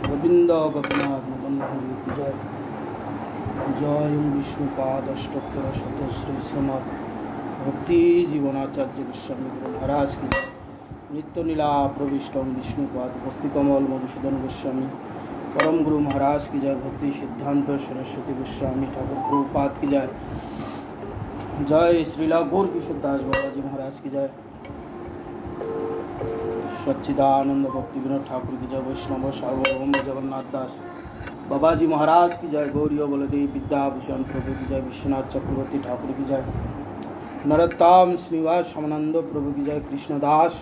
गोविंद गोपीनाथ मुकुंद हरि की जय। जय विष्णुपाद अष्टोत्तर शतश्री श्रीमद भक्ति जीवनाचार्य गोस्वामी गुरु महाराज की नित्य नीला प्रविष्टम विष्णुपाद भक्ति कमल मधुसूदन गोस्वामी परम गुरु महाराज की जय। भक्ति सिद्धांत सरस्वती गोस्वामी ठाकुर प्रभुपाद की जय। जय श्रीला गौर किशोर दास बाबा जी महाराज की जय। सच्चिदानंद भक्ति विनोद ठाकुर की जय। वैष्णव सार्वभौम जगन्नाथ दास बाबा जी महाराज की जय। गौरी बलदेव विद्याभूषण प्रभु की जय। विश्वनाथ चक्रवर्ती ठाकुर की जय। नरोत्तम श्रीनिवास श्यामानंद प्रभु की जय। कृष्णदास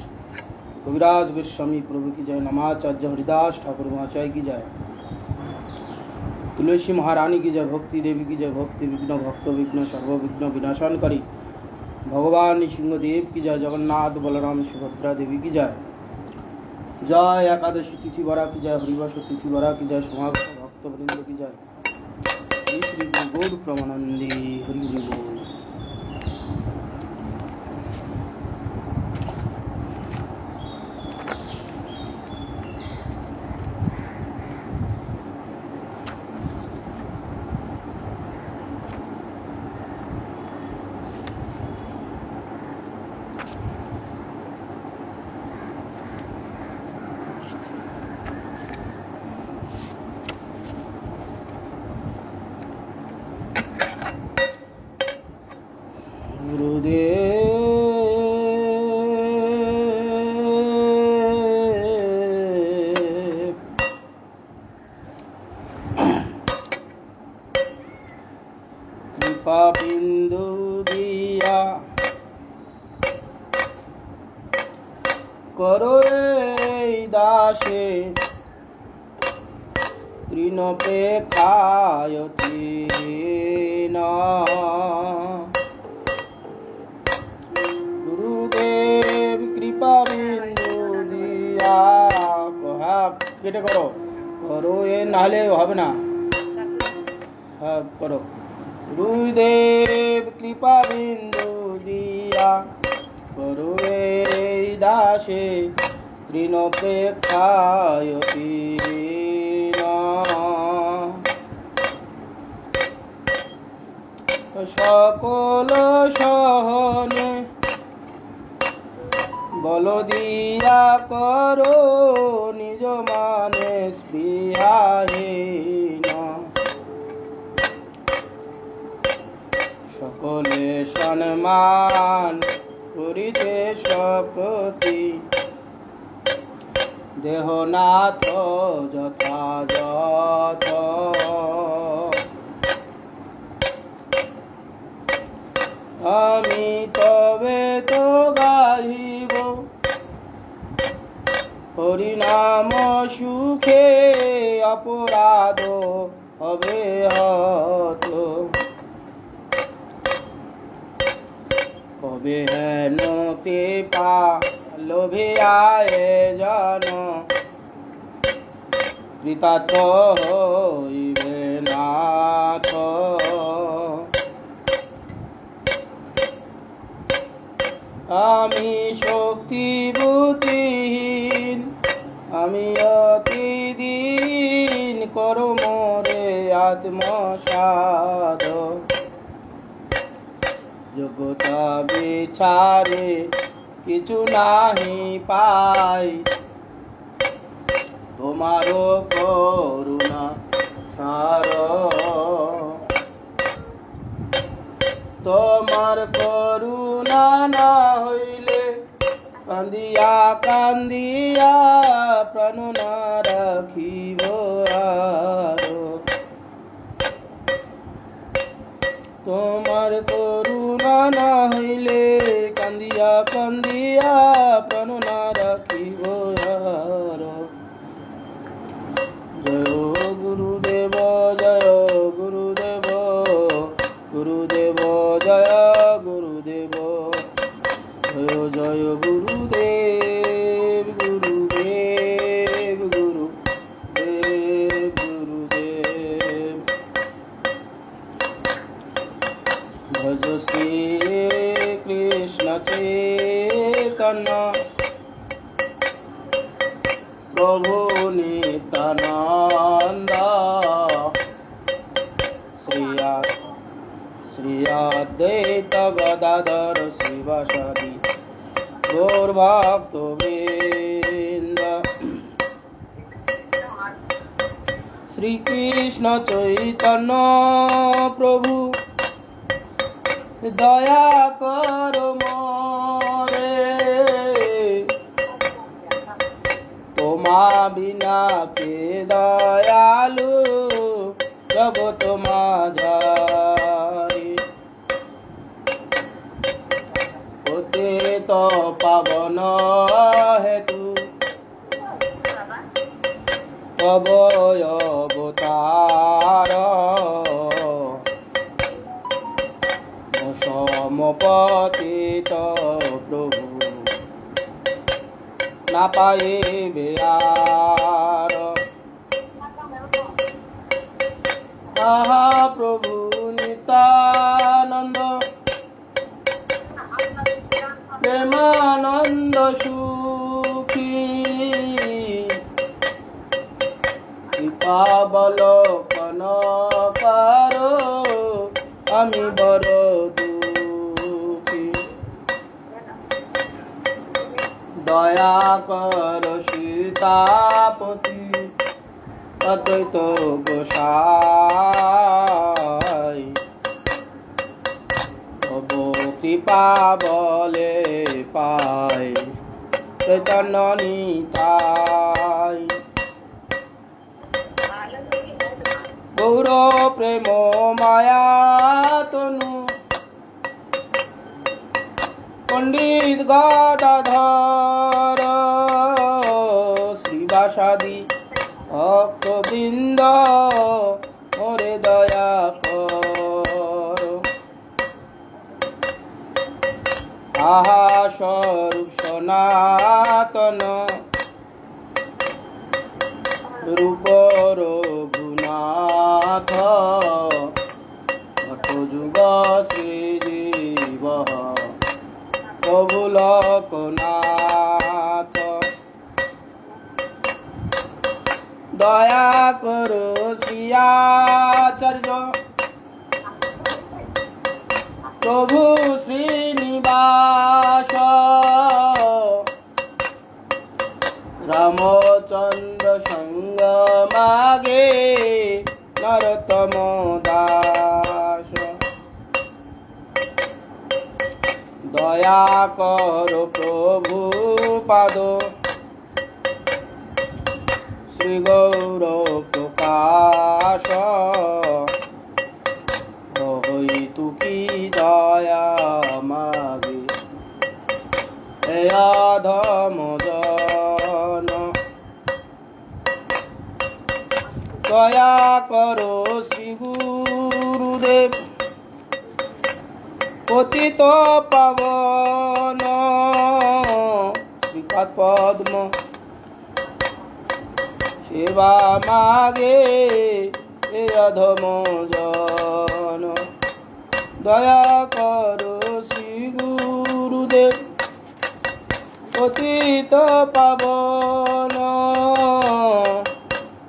कविराज गोस्वामी प्रभु की जय। नमाचार्य हरिदास ठाकुर महाचार्य की जय। तुलसी महारानी की जय। भक्ति देवी की जय। भक्ति विघ्न भक्त विघ्न सर्व विघ्न विनाशनकारी भगवान सिंहदेव की जय। जगन्नाथ बलराम सुभद्रा देवी की जय। जय एकादशी तिथि बरा की जय। हरिवश तिथि बरा की जय। समागम भक्त वृंद की जय। श्री श्री गुरु गौर प्रमानंदी हरि हरि बोल। कृपा बिंदु दिया करो दासे तृणपे खायती न। गुरुदेव कृपा बिंदु दिया कहा केटे करो करो ये नाले হবে না हाँ करो। गुरुदेव कृपा बिंदु दिया करो दासे तृणपे खायती न। सकल सहने बल दिया करो निज माने स्पृहाहीन। सकले सम्मान करिते सप्रति देहनाथ যথাযথ। আমি তবে তো গাহিব হরিনাম সুখে অপরাধ হবে হত। কবে হেন কৃপা লোভে আয়োজন কৃতার্থ হইবে নাথ। আমি শক্তি বুদ্ধিহীন আমি অতি দিন করো মোরে আত্মসাধ। যোগ্যতা বিচারে কিছু নাহি পাই তোমারও করুণা সার। তোমার করুণা না হইলে কান্দিয়া কান্দিয়া প্রাণ না রাখিব আর। তোমার করুণা না হইলে কান্দিয়া কান্দিয়া প্রাণ না রাখিব আর। জয় গুরুদেব জয় গুরুদেব গুরুদেব জয় গুরুদেব জয় জয় গুরুদেব গুরুদেব গুরুদেব গুরুদেব। ভজ শ্রী কৃষ্ণ চৈতন্য প্রভু নিত্যানন্দ। গদাধর শিবাসাদি গৌর ভক্ত বৃন্দ শ্রীকৃষ্ণ চৈতন্য প্রভু দয়া কর মোরে তোমা বিনা কে দয়ালু জগত মাঝারি পতিত পাবন হেতু অবয় অবতার সমপতিত প্রভু না পাইবে আর আহা প্রভু নিত্যানন্দ প্রেমানন্দ সুখী কৃপাবলোকন কারো আমি বড় দুঃখী দয়া কর সীতাপতি অদ্বৈত গোসাই তব কৃপা বলে পাই চৈতন্য নিতাই গৌর প্রেম মায়া তনু পণ্ডিত গদাধর শ্রীবাসাদি ভক্তবৃন্দ মোরে দয়া কর আহা স্বরূপ সনাতন রূপ রঘুনাথ যুগ শ্রীজীব প্রভু লোকনাথ দয়া করো শ্রীয়াচার্য প্রভু শ্রীনিবাস রামচন্দ্র সঙ্গ মাগে নরতম দাস দয়া করো প্রভু পাদ শ্রী গৌর প্রকাশ হইতু কি দয়া মাগে হে অধম জন দয়া করো শ্রী গুরুদেব পতিত পাবন শ্রীপাদ পদ্ম সেবা মাগে এ অধম জন দয়া করো শ্রী গুরুদেব পতিত পাবন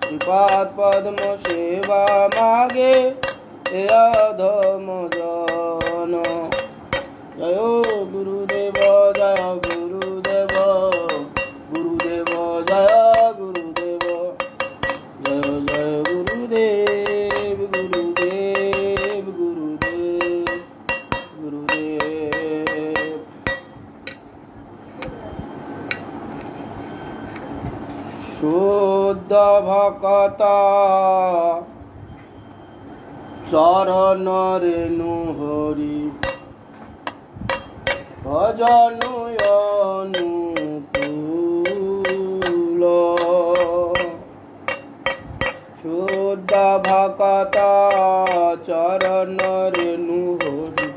শ্রীপাদ পদ্ম সেবা মাগে এ অধম জন জয় গুরুদেব জয় গুরুদেব গুরুদেব জয় গুরুদেব জয় জয় গুরুদেব গুরুদেব গুরুদেব গুরুদেব শুদ্ধ ভকত চরণ রেণু হরি ভজন অনুকূল শুদ্ধ ভকত চরণ রেণু হরি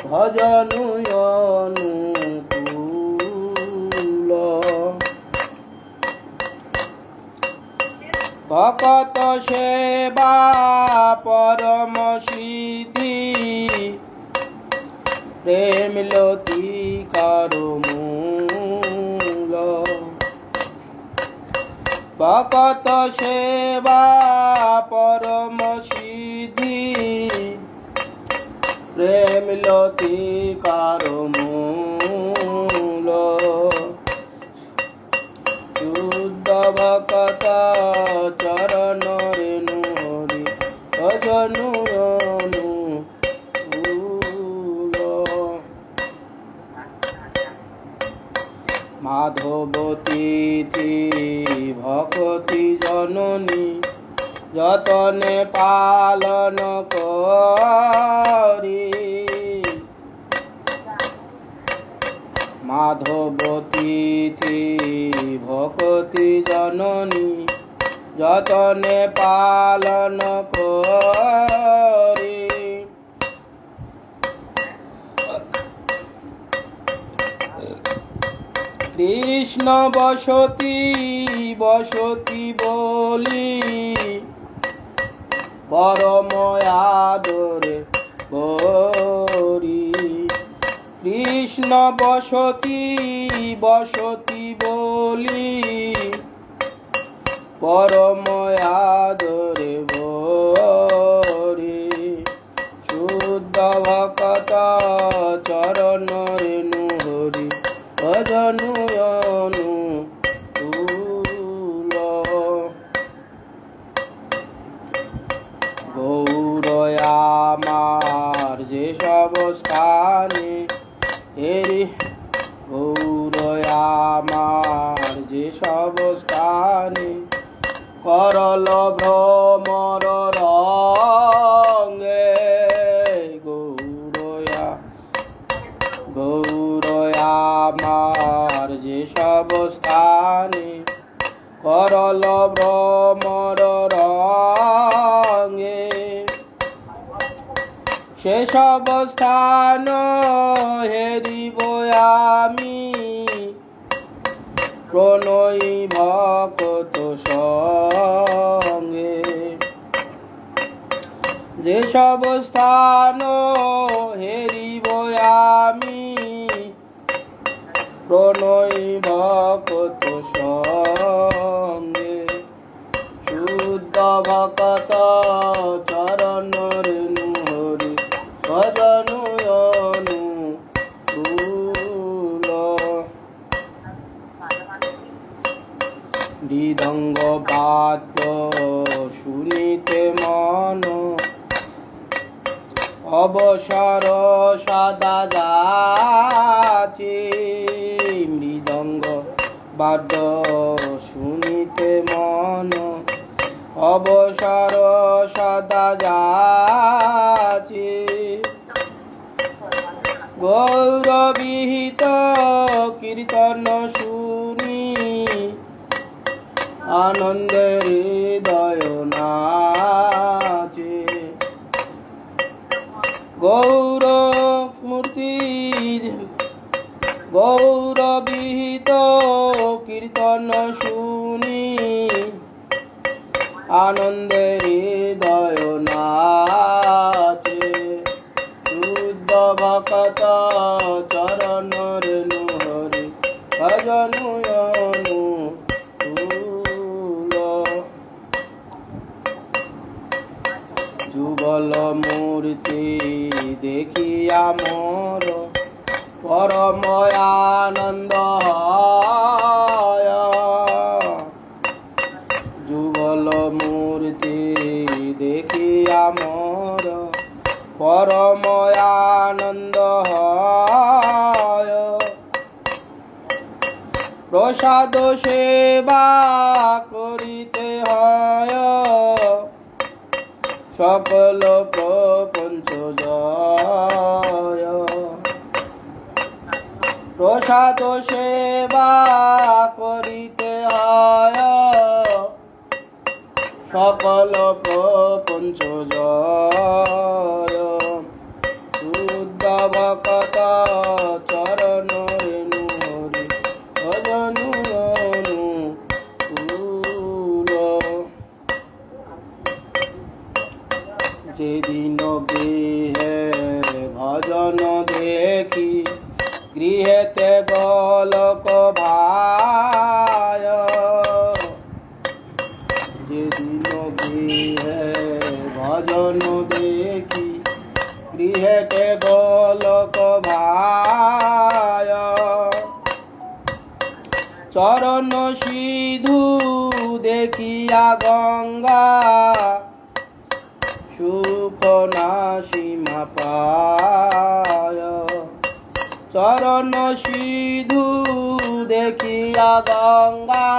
ভজন অনুকূল ভকত সেবা পরম সিদ্ধি প্রেম লতি করো মূল ভকত সেবা পরম সিদ্ধি প্রেম লতিকার মূল শুদ্ধ ভকত চরণ রেণু হরি ভজনু মাধবতী ভকতি জননী যতনে পালন করি মাধবতী ভকতি জননী যতনে পালন করি কৃষ্ণ বসতি বসতি বলি পরম আদরে করি কৃষ্ণ বসতি বসতি বলি পরম আদরে ভরি শুদ্ধ ভকত চরণ রেণু হরি ভজনু গৌর আমার যে সব স্থানে হেরি গৌর আমার যে সব স্থানে করল ভ্রমর রঙে গৌর আমার যে সব স্থানে করল ভ্রমর রঙে সেসব স্থান হেরিব আমি প্রণয়ী ভকত সঙ্গে যেসব স্থান হেরিব আমি প্রণয়ী ভকত সঙ্গে শুদ্ধ ভকত চরণ রেণু হরি ভজনু মৃদঙ্গ বাদ্য শুনিতে মন অবসর সদা যাচি মৃদঙ্গ বাদ্য শুনিতে মন অবসর সদা যাচি গৌরবিহিত কীর্তন শুনি আনন্দের হৃদয় নাচে গৌর মূর্তি গৌরবিহিত কীর্তন শুনি আনন্দের হৃদয় নাচে শুদ্ধ ভকত চরণ রেণু হরি ভজনু যুগল মূর্তি দেখিয়া মোর পরম আনন্দ হয় যুগল মূর্তি দেখিয়া মোর পরম আনন্দ হয় প্রসাদ সেবা করিতে হয় সকল প্রপঞ্চ জয় প্রসাদ সেবা করিতে হয় সকল প্রপঞ্চ জয় শুদ্ধ ভকত চরণ রেণু হরি ভজনু যেদিন গৃহে ভজন দেখি গৃহেতে গোলক ভায় যেদিন গৃহে ভজন দেখি চরণ সিধু দেখিয়া গঙ্গা সুখ না সীমা পায়। চরণ সিধু দেখিয়া গঙ্গা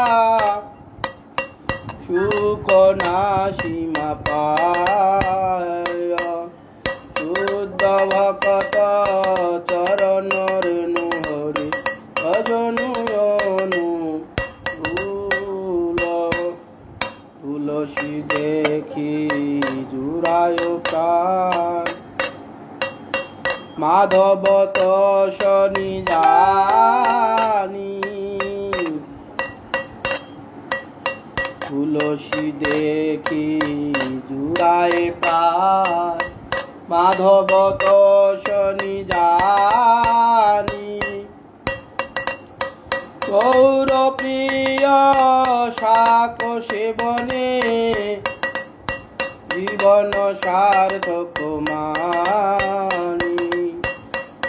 সুখ না সীমা পায়। শুদ্ধ ভকত চরণ রেণু হরি ভজনু তুলসী দেখি জুড়ায় প্রাণ মাধব তনি জানি। তুলসী দেখি জুড়ায় প্রাণ মাধব তনি জানি। গৌর প্রিয় শাক সেবনে জীবন সার্থক মানি।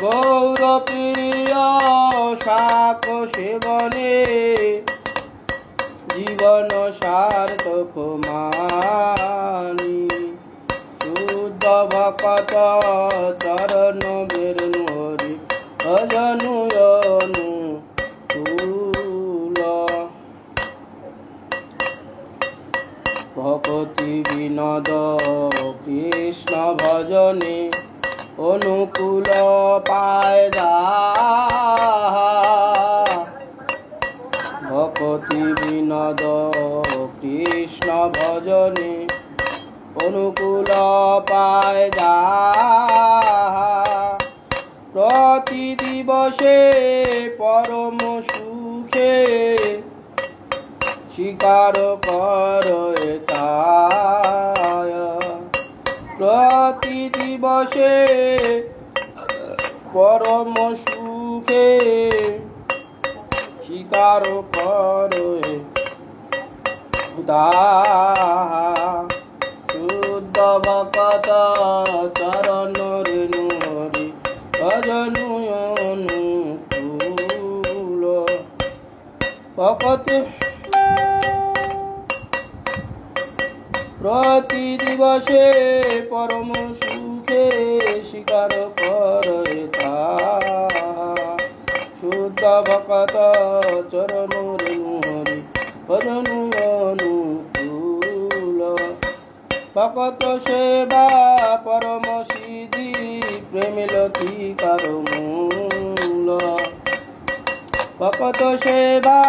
গৌর প্রিয় শাক সেবনে জীবন সার্থক মানি। শুদ্ধ ভকত চরণ বেরনু হরি ভজনু ভকতি বিনোদ কৃষ্ণ ভজনে অনুকূল পায় যাহা। ভকতি বিনোদ কৃষ্ণ ভজনে অনুকূল পায় যাহা। প্রতি দিবসে পরম সুখে স্বীকার কর তায়। প্রতি দিবসে পরম সুখে স্বীকার কর তাহা। শুদ্ধ ভকত চরণ রেণু হরি ভজনু অনুকূল। ভকত প্রতি দিবসে পরম সুখে স্বীকার করে তাহা। শুদ্ধ ভকত চরণ রেণু হরি ভজনু অনুকূল। ভকত সেবা পরম সিদ্ধি প্রেম লতিকার মূল। ভকত সেবা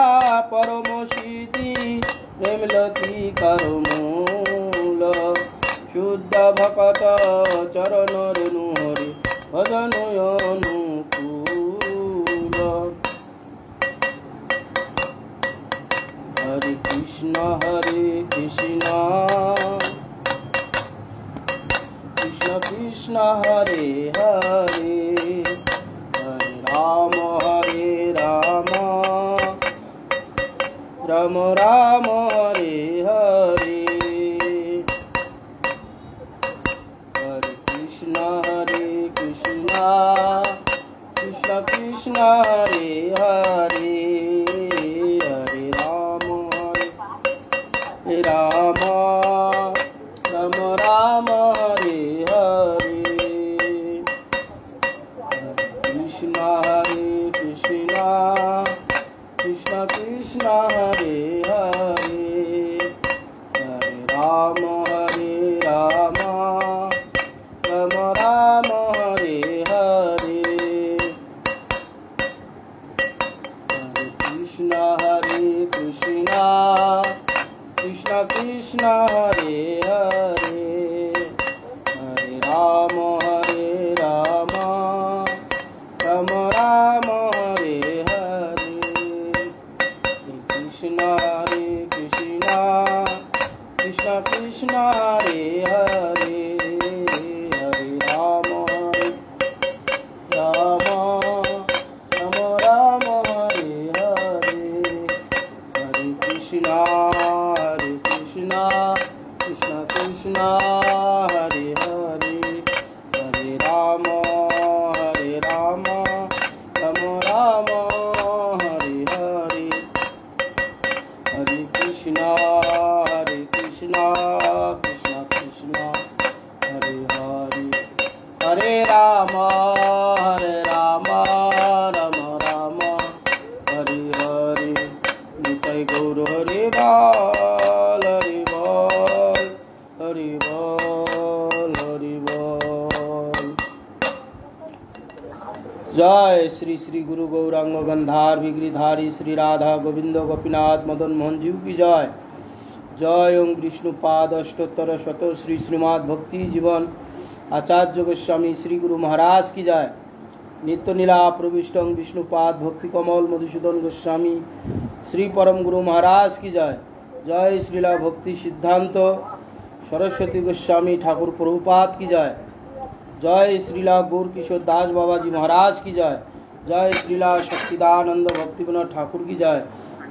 পরম সিদ্ধি প্রেম লতিকার মূল। শুদ্ধ ভকত চরণ রেণু হরি ভজনু অনুকূল। হরে কৃষ্ণ কৃষ্ণ কৃষ্ণ হরে হরে হরে রাম রাম রাম হরে হরে। হরে কৃষ্ণ কৃষ্ণ কৃষ্ণ হরে হরে হরে রাম রাম রাম রাম হরে হরে। কৃষ্ণ কৃষ্ণ কৃষ্ণ হরে হরে হরে রাম রাম রাম রাম হরে হরে। হরে কৃষ্ণ কৃষ্ণ কৃষ্ণ হরে হরে হরে রাম রাম রাম রাম হরে হরে। কৃষ্ণ কৃষ্ণ কৃষ্ণ হরে হরে হরে রাম রাম রাম রাম হরে হরে। হরে কৃষ্ণ কৃষ্ণ কৃষ্ণ হরে হরে হরে রাম রাম রাম হরে হরে। श्री श्री गुरु गौरांग गंधार गिरिधारी श्री राधा गोविंद गोपीनाथ मदन मोहन जीव की जय। जय ओम विष्णुपाद अष्टोत्तर शत श्री श्रीमद् भक्ति जीवन आचार्य गोस्वामी श्री गुरु महाराज की जय। नित्य नीला प्रविष्टं विष्णुपाद भक्ति कमल मधुसूदन गोस्वामी श्री परम गुरु महाराज की जय। जय श्रीला भक्ति सिद्धांत सरस्वती गोस्वामी ठाकुर प्रभुपाद की जय। जय श्रीला गौर किशोर दास बाबा जी महाराज की जय। जय श्रीला शक्तिदानंद भक्ति विनोद ठाकुर की जय।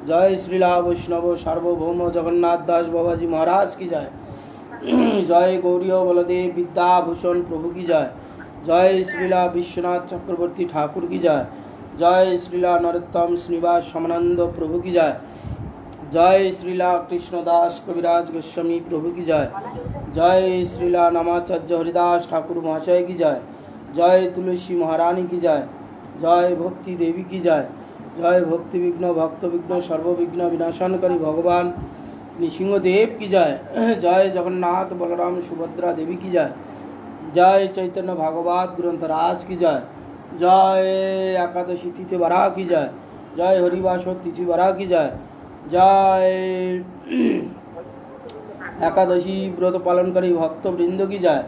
जय श्रीला वैष्णव सार्वभौम जगन्नाथ दास बाबा जी महाराज की जय। जय गौरी बलदेव विद्याभूषण प्रभु की जय। जय श्रीला विश्वनाथ चक्रवर्ती ठाकुर की जय। जय श्रीला नरोत्तम श्रीनिवास समानंद प्रभु की जय। जय श्रीला कृष्णदास कविराज गोस्वामी प्रभु की जय। जय श्रीला नामाचार्य हरिदास ठाकुर महाशय की जय। जय तुलसी महारानी की जय। जय भक्ति देवी की जय। जय भक्ति विघ्न भक्त विघ्न सर्वविघ्न विनाशनकारी भगवान नृसिंहदेव की जय। जय जगन्नाथ बलराम सुभद्रा देवी की जय। जय चैतन्य भागवत ग्रंथराज की जय। जय एकादशी तिथि बरा की जय। जय हरिवास तिथि बरा की जय। जय एकादशी व्रत पालनकारी भक्त वृंद की जय।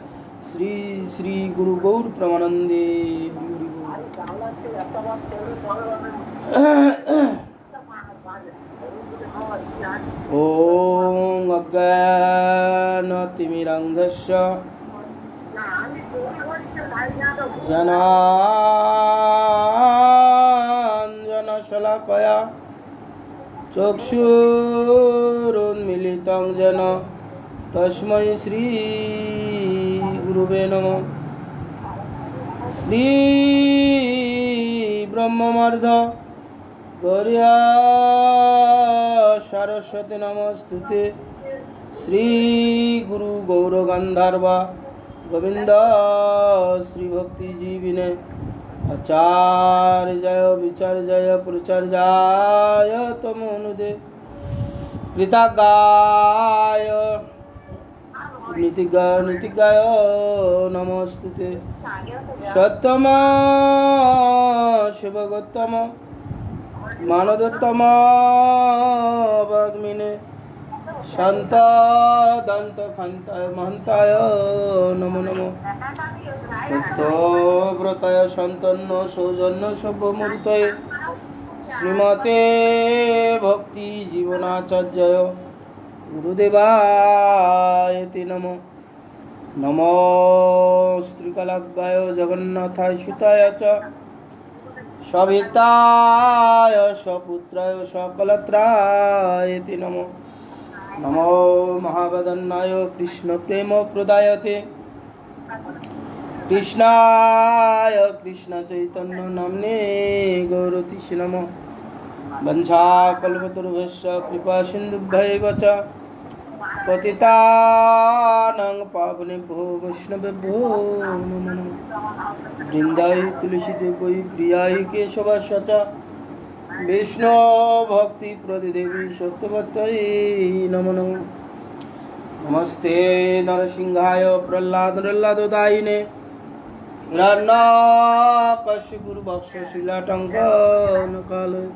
श्री श्री गुरु गौर प्रमानंदे। ओम अज्ञानतिमिरान्धस्य ज्ञानाञ्जनशलाकया चक्षुरुन्मीलितं येन तस्मै श्री गुरुवे नमः। श्री ब्रह्ममर्ध गौर्या सरस्वती नमस्तुते। श्री गुरु गौर गंधर्व गोविंद श्री भक्ति जीविने आचार्य जय विचार्य जय प्रचार्याय तमोनुदे कृतगाय नीतिगाय नमस्तुते। सत्यम शिवगोत्तम मानदोत्तम वाग्मिने शांत दंत खंताय महंताय नमो नमो। सत्यव्रताय संतन्न सौजन्य सभ्यमूर्तये श्रीमते भक्ति जीवनाचार्य गुरुदेवाय ते नमो। नमो श्रीकलाग्गाय जगन्नाथाय सुताय च सविताय सपुत्राय सकलत्राय ते नमो। नमो महावदन्नाय कृष्ण प्रेम प्रदायते कृष्णाय कृष्ण चैतन्य नाम्ने गौरतिष्ठ नमो। वंशाकल्पतरुभ्यश्च कृपा सिन्धुभ्यैव च पतितानां पावनेभ्यो वैष्णवेभ्यो नमो नमः। वृन्दाय तुलसीदेवै प्रियाय केशवस्य च विष्णु भक्ति प्रतिदेवी सत्यवत्यै नमो नमः। नमस्ते नरसिंहाय प्रह्लादोदायिने हिरण्यकशिपुर्भक्षशिलाटङ्कनकालये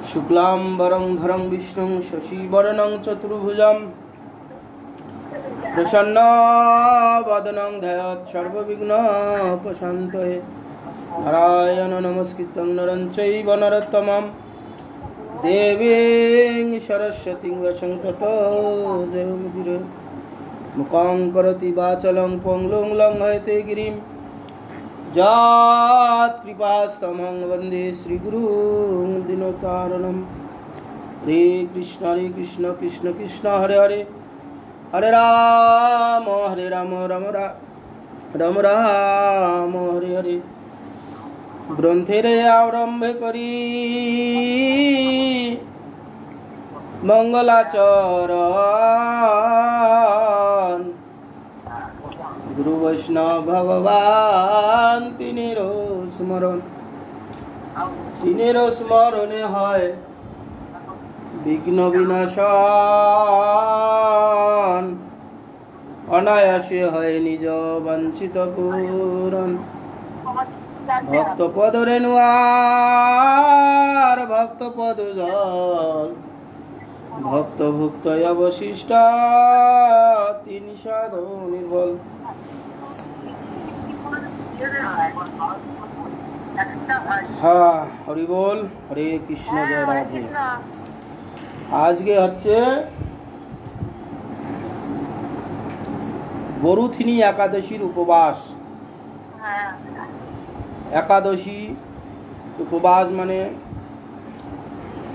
शुक्लाम्बरं धरं विष्णुं शशिवर्णं चतुर्भुजं प्रसन्नवदनं ध्यायेत् सर्वविघ्नोपशान्तये। नारायण नमस्कृतं नरं चैव नरोत्तमं देवीं सरस्वतीं व्यासं ततो जयमुदीरये। मुखं करोति वाचालं पङ्गुं लङ्घयते गिरिं यत्कृपातमहं वन्दे श्रीगुरुं दीनतारिणं। हरे कृष्ण कृष्ण कृष्ण हरे हरे हरे राम राम राम हरे हरे। ग्रंथेर आरम्भे करी मंगलाचरण गुरु वैष्णव भगवान तिनेरो स्मरणे হয় বিঘ্ন বিনাশন অনায়াসে হয় নিজ বাঞ্ছিত পূরণ। ভক্ত পদ রেণু আর ভক্ত পদ জল, ভক্ত ভুক্ত অবশিষ্ট তিনি সাধু নির্বল। হ্যাঁ, হরি বল, হরে কৃষ্ণ, জয় রাধে। আজকে হচ্ছে বরুথিনী একাদশীর উপবাস। একাদশী উপবাস মানে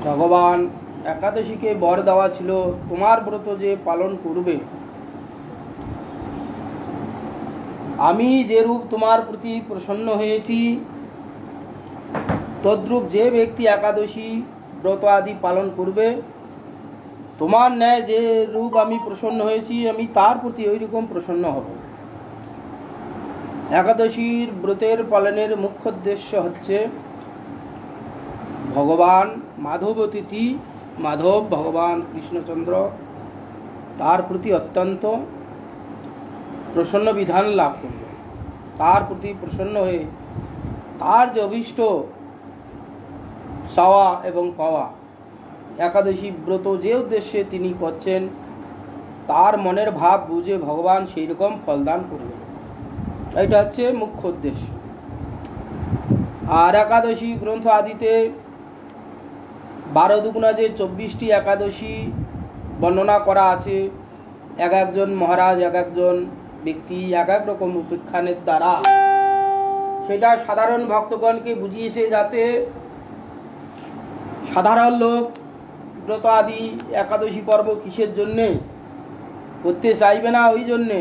ভগবান একাদশীকে বর দেওয়া ছিল, তোমার ব্রত যে পালন করবে, আমি যে রূপ তোমার প্রতি প্রসন্ন হয়েছি, তদ্রূপ যে ব্যক্তি একাদশী ব্রত আদি পালন করবে, তোমার ন্যায় যে রূপ আমি প্রসন্ন হয়েছি, আমি তার প্রতি ওই রকম প্রসন্ন হব। একাদশীর ব্রতের পালনের মুখ্য উদ্দেশ্য হচ্ছে ভগবান মাধব অতিথি, মাধব ভগবান কৃষ্ণচন্দ্র, তার প্রতি অত্যন্ত প্রসন্ন বিধান লাভ করবে। তার প্রতি প্রসন্ন হয়ে তার যে অভীষ্ট চাওয়া এবং পাওয়া, একাদশী ব্রত যে উদ্দেশ্যে তিনি করছেন, তার মনের ভাব বুঝে ভগবান সেই রকম ফলদান করবে। এটা হচ্ছে মুখ্য উদ্দেশ্য। আর একাদশী গ্রন্থ আদিতে 12 দুগুণা যে 24টি একাদশী বর্ণনা করা আছে, এক একজন মহারাজ, এক একজন ব্যক্তি এক এক রকম উপাখ্যানের দ্বারা সেটা সাধারণ ভক্তগণকে বুঝিয়েছে, যাতে সাধারণ লোক ব্রত আদি একাদশী পর্ব কিসের জন্যে করতে চাইবে না, ওই জন্যে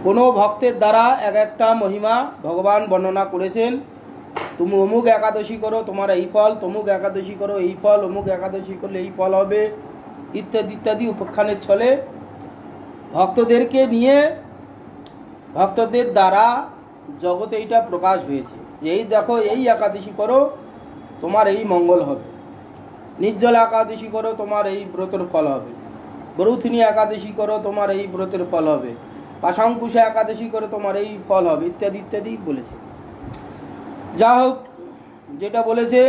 কোনো ভক্তের দ্বারা এক একটা মহিমা ভগবান বর্ণনা করেছেন। তুমি অমুক একাদশী করো, তোমার এই ফল, তমুক একাদশী করো এই ফল, অমুক একাদশী করলে এই ফল হবে, ইত্যাদি ইত্যাদি উপাখ্যানের ছলে ভক্তদেরকে নিয়ে, ভক্তদের দ্বারা জগতে এইটা প্রকাশ হয়েছে যে এই দেখো, এই একাদশী করো তোমার এই মঙ্গল হবে, নির্জল একাদশী করো তোমার এই ব্রতের ফল হবে, বরুথিনী একাদশী করো তোমার এই ব্রতের ফল হবে, পাশাঙ্কুশা একাদশী করে তোমার এই ফল হবে, ইত্যাদি ইত্যাদি বলেছে। যা হোক, যেটা বলেছে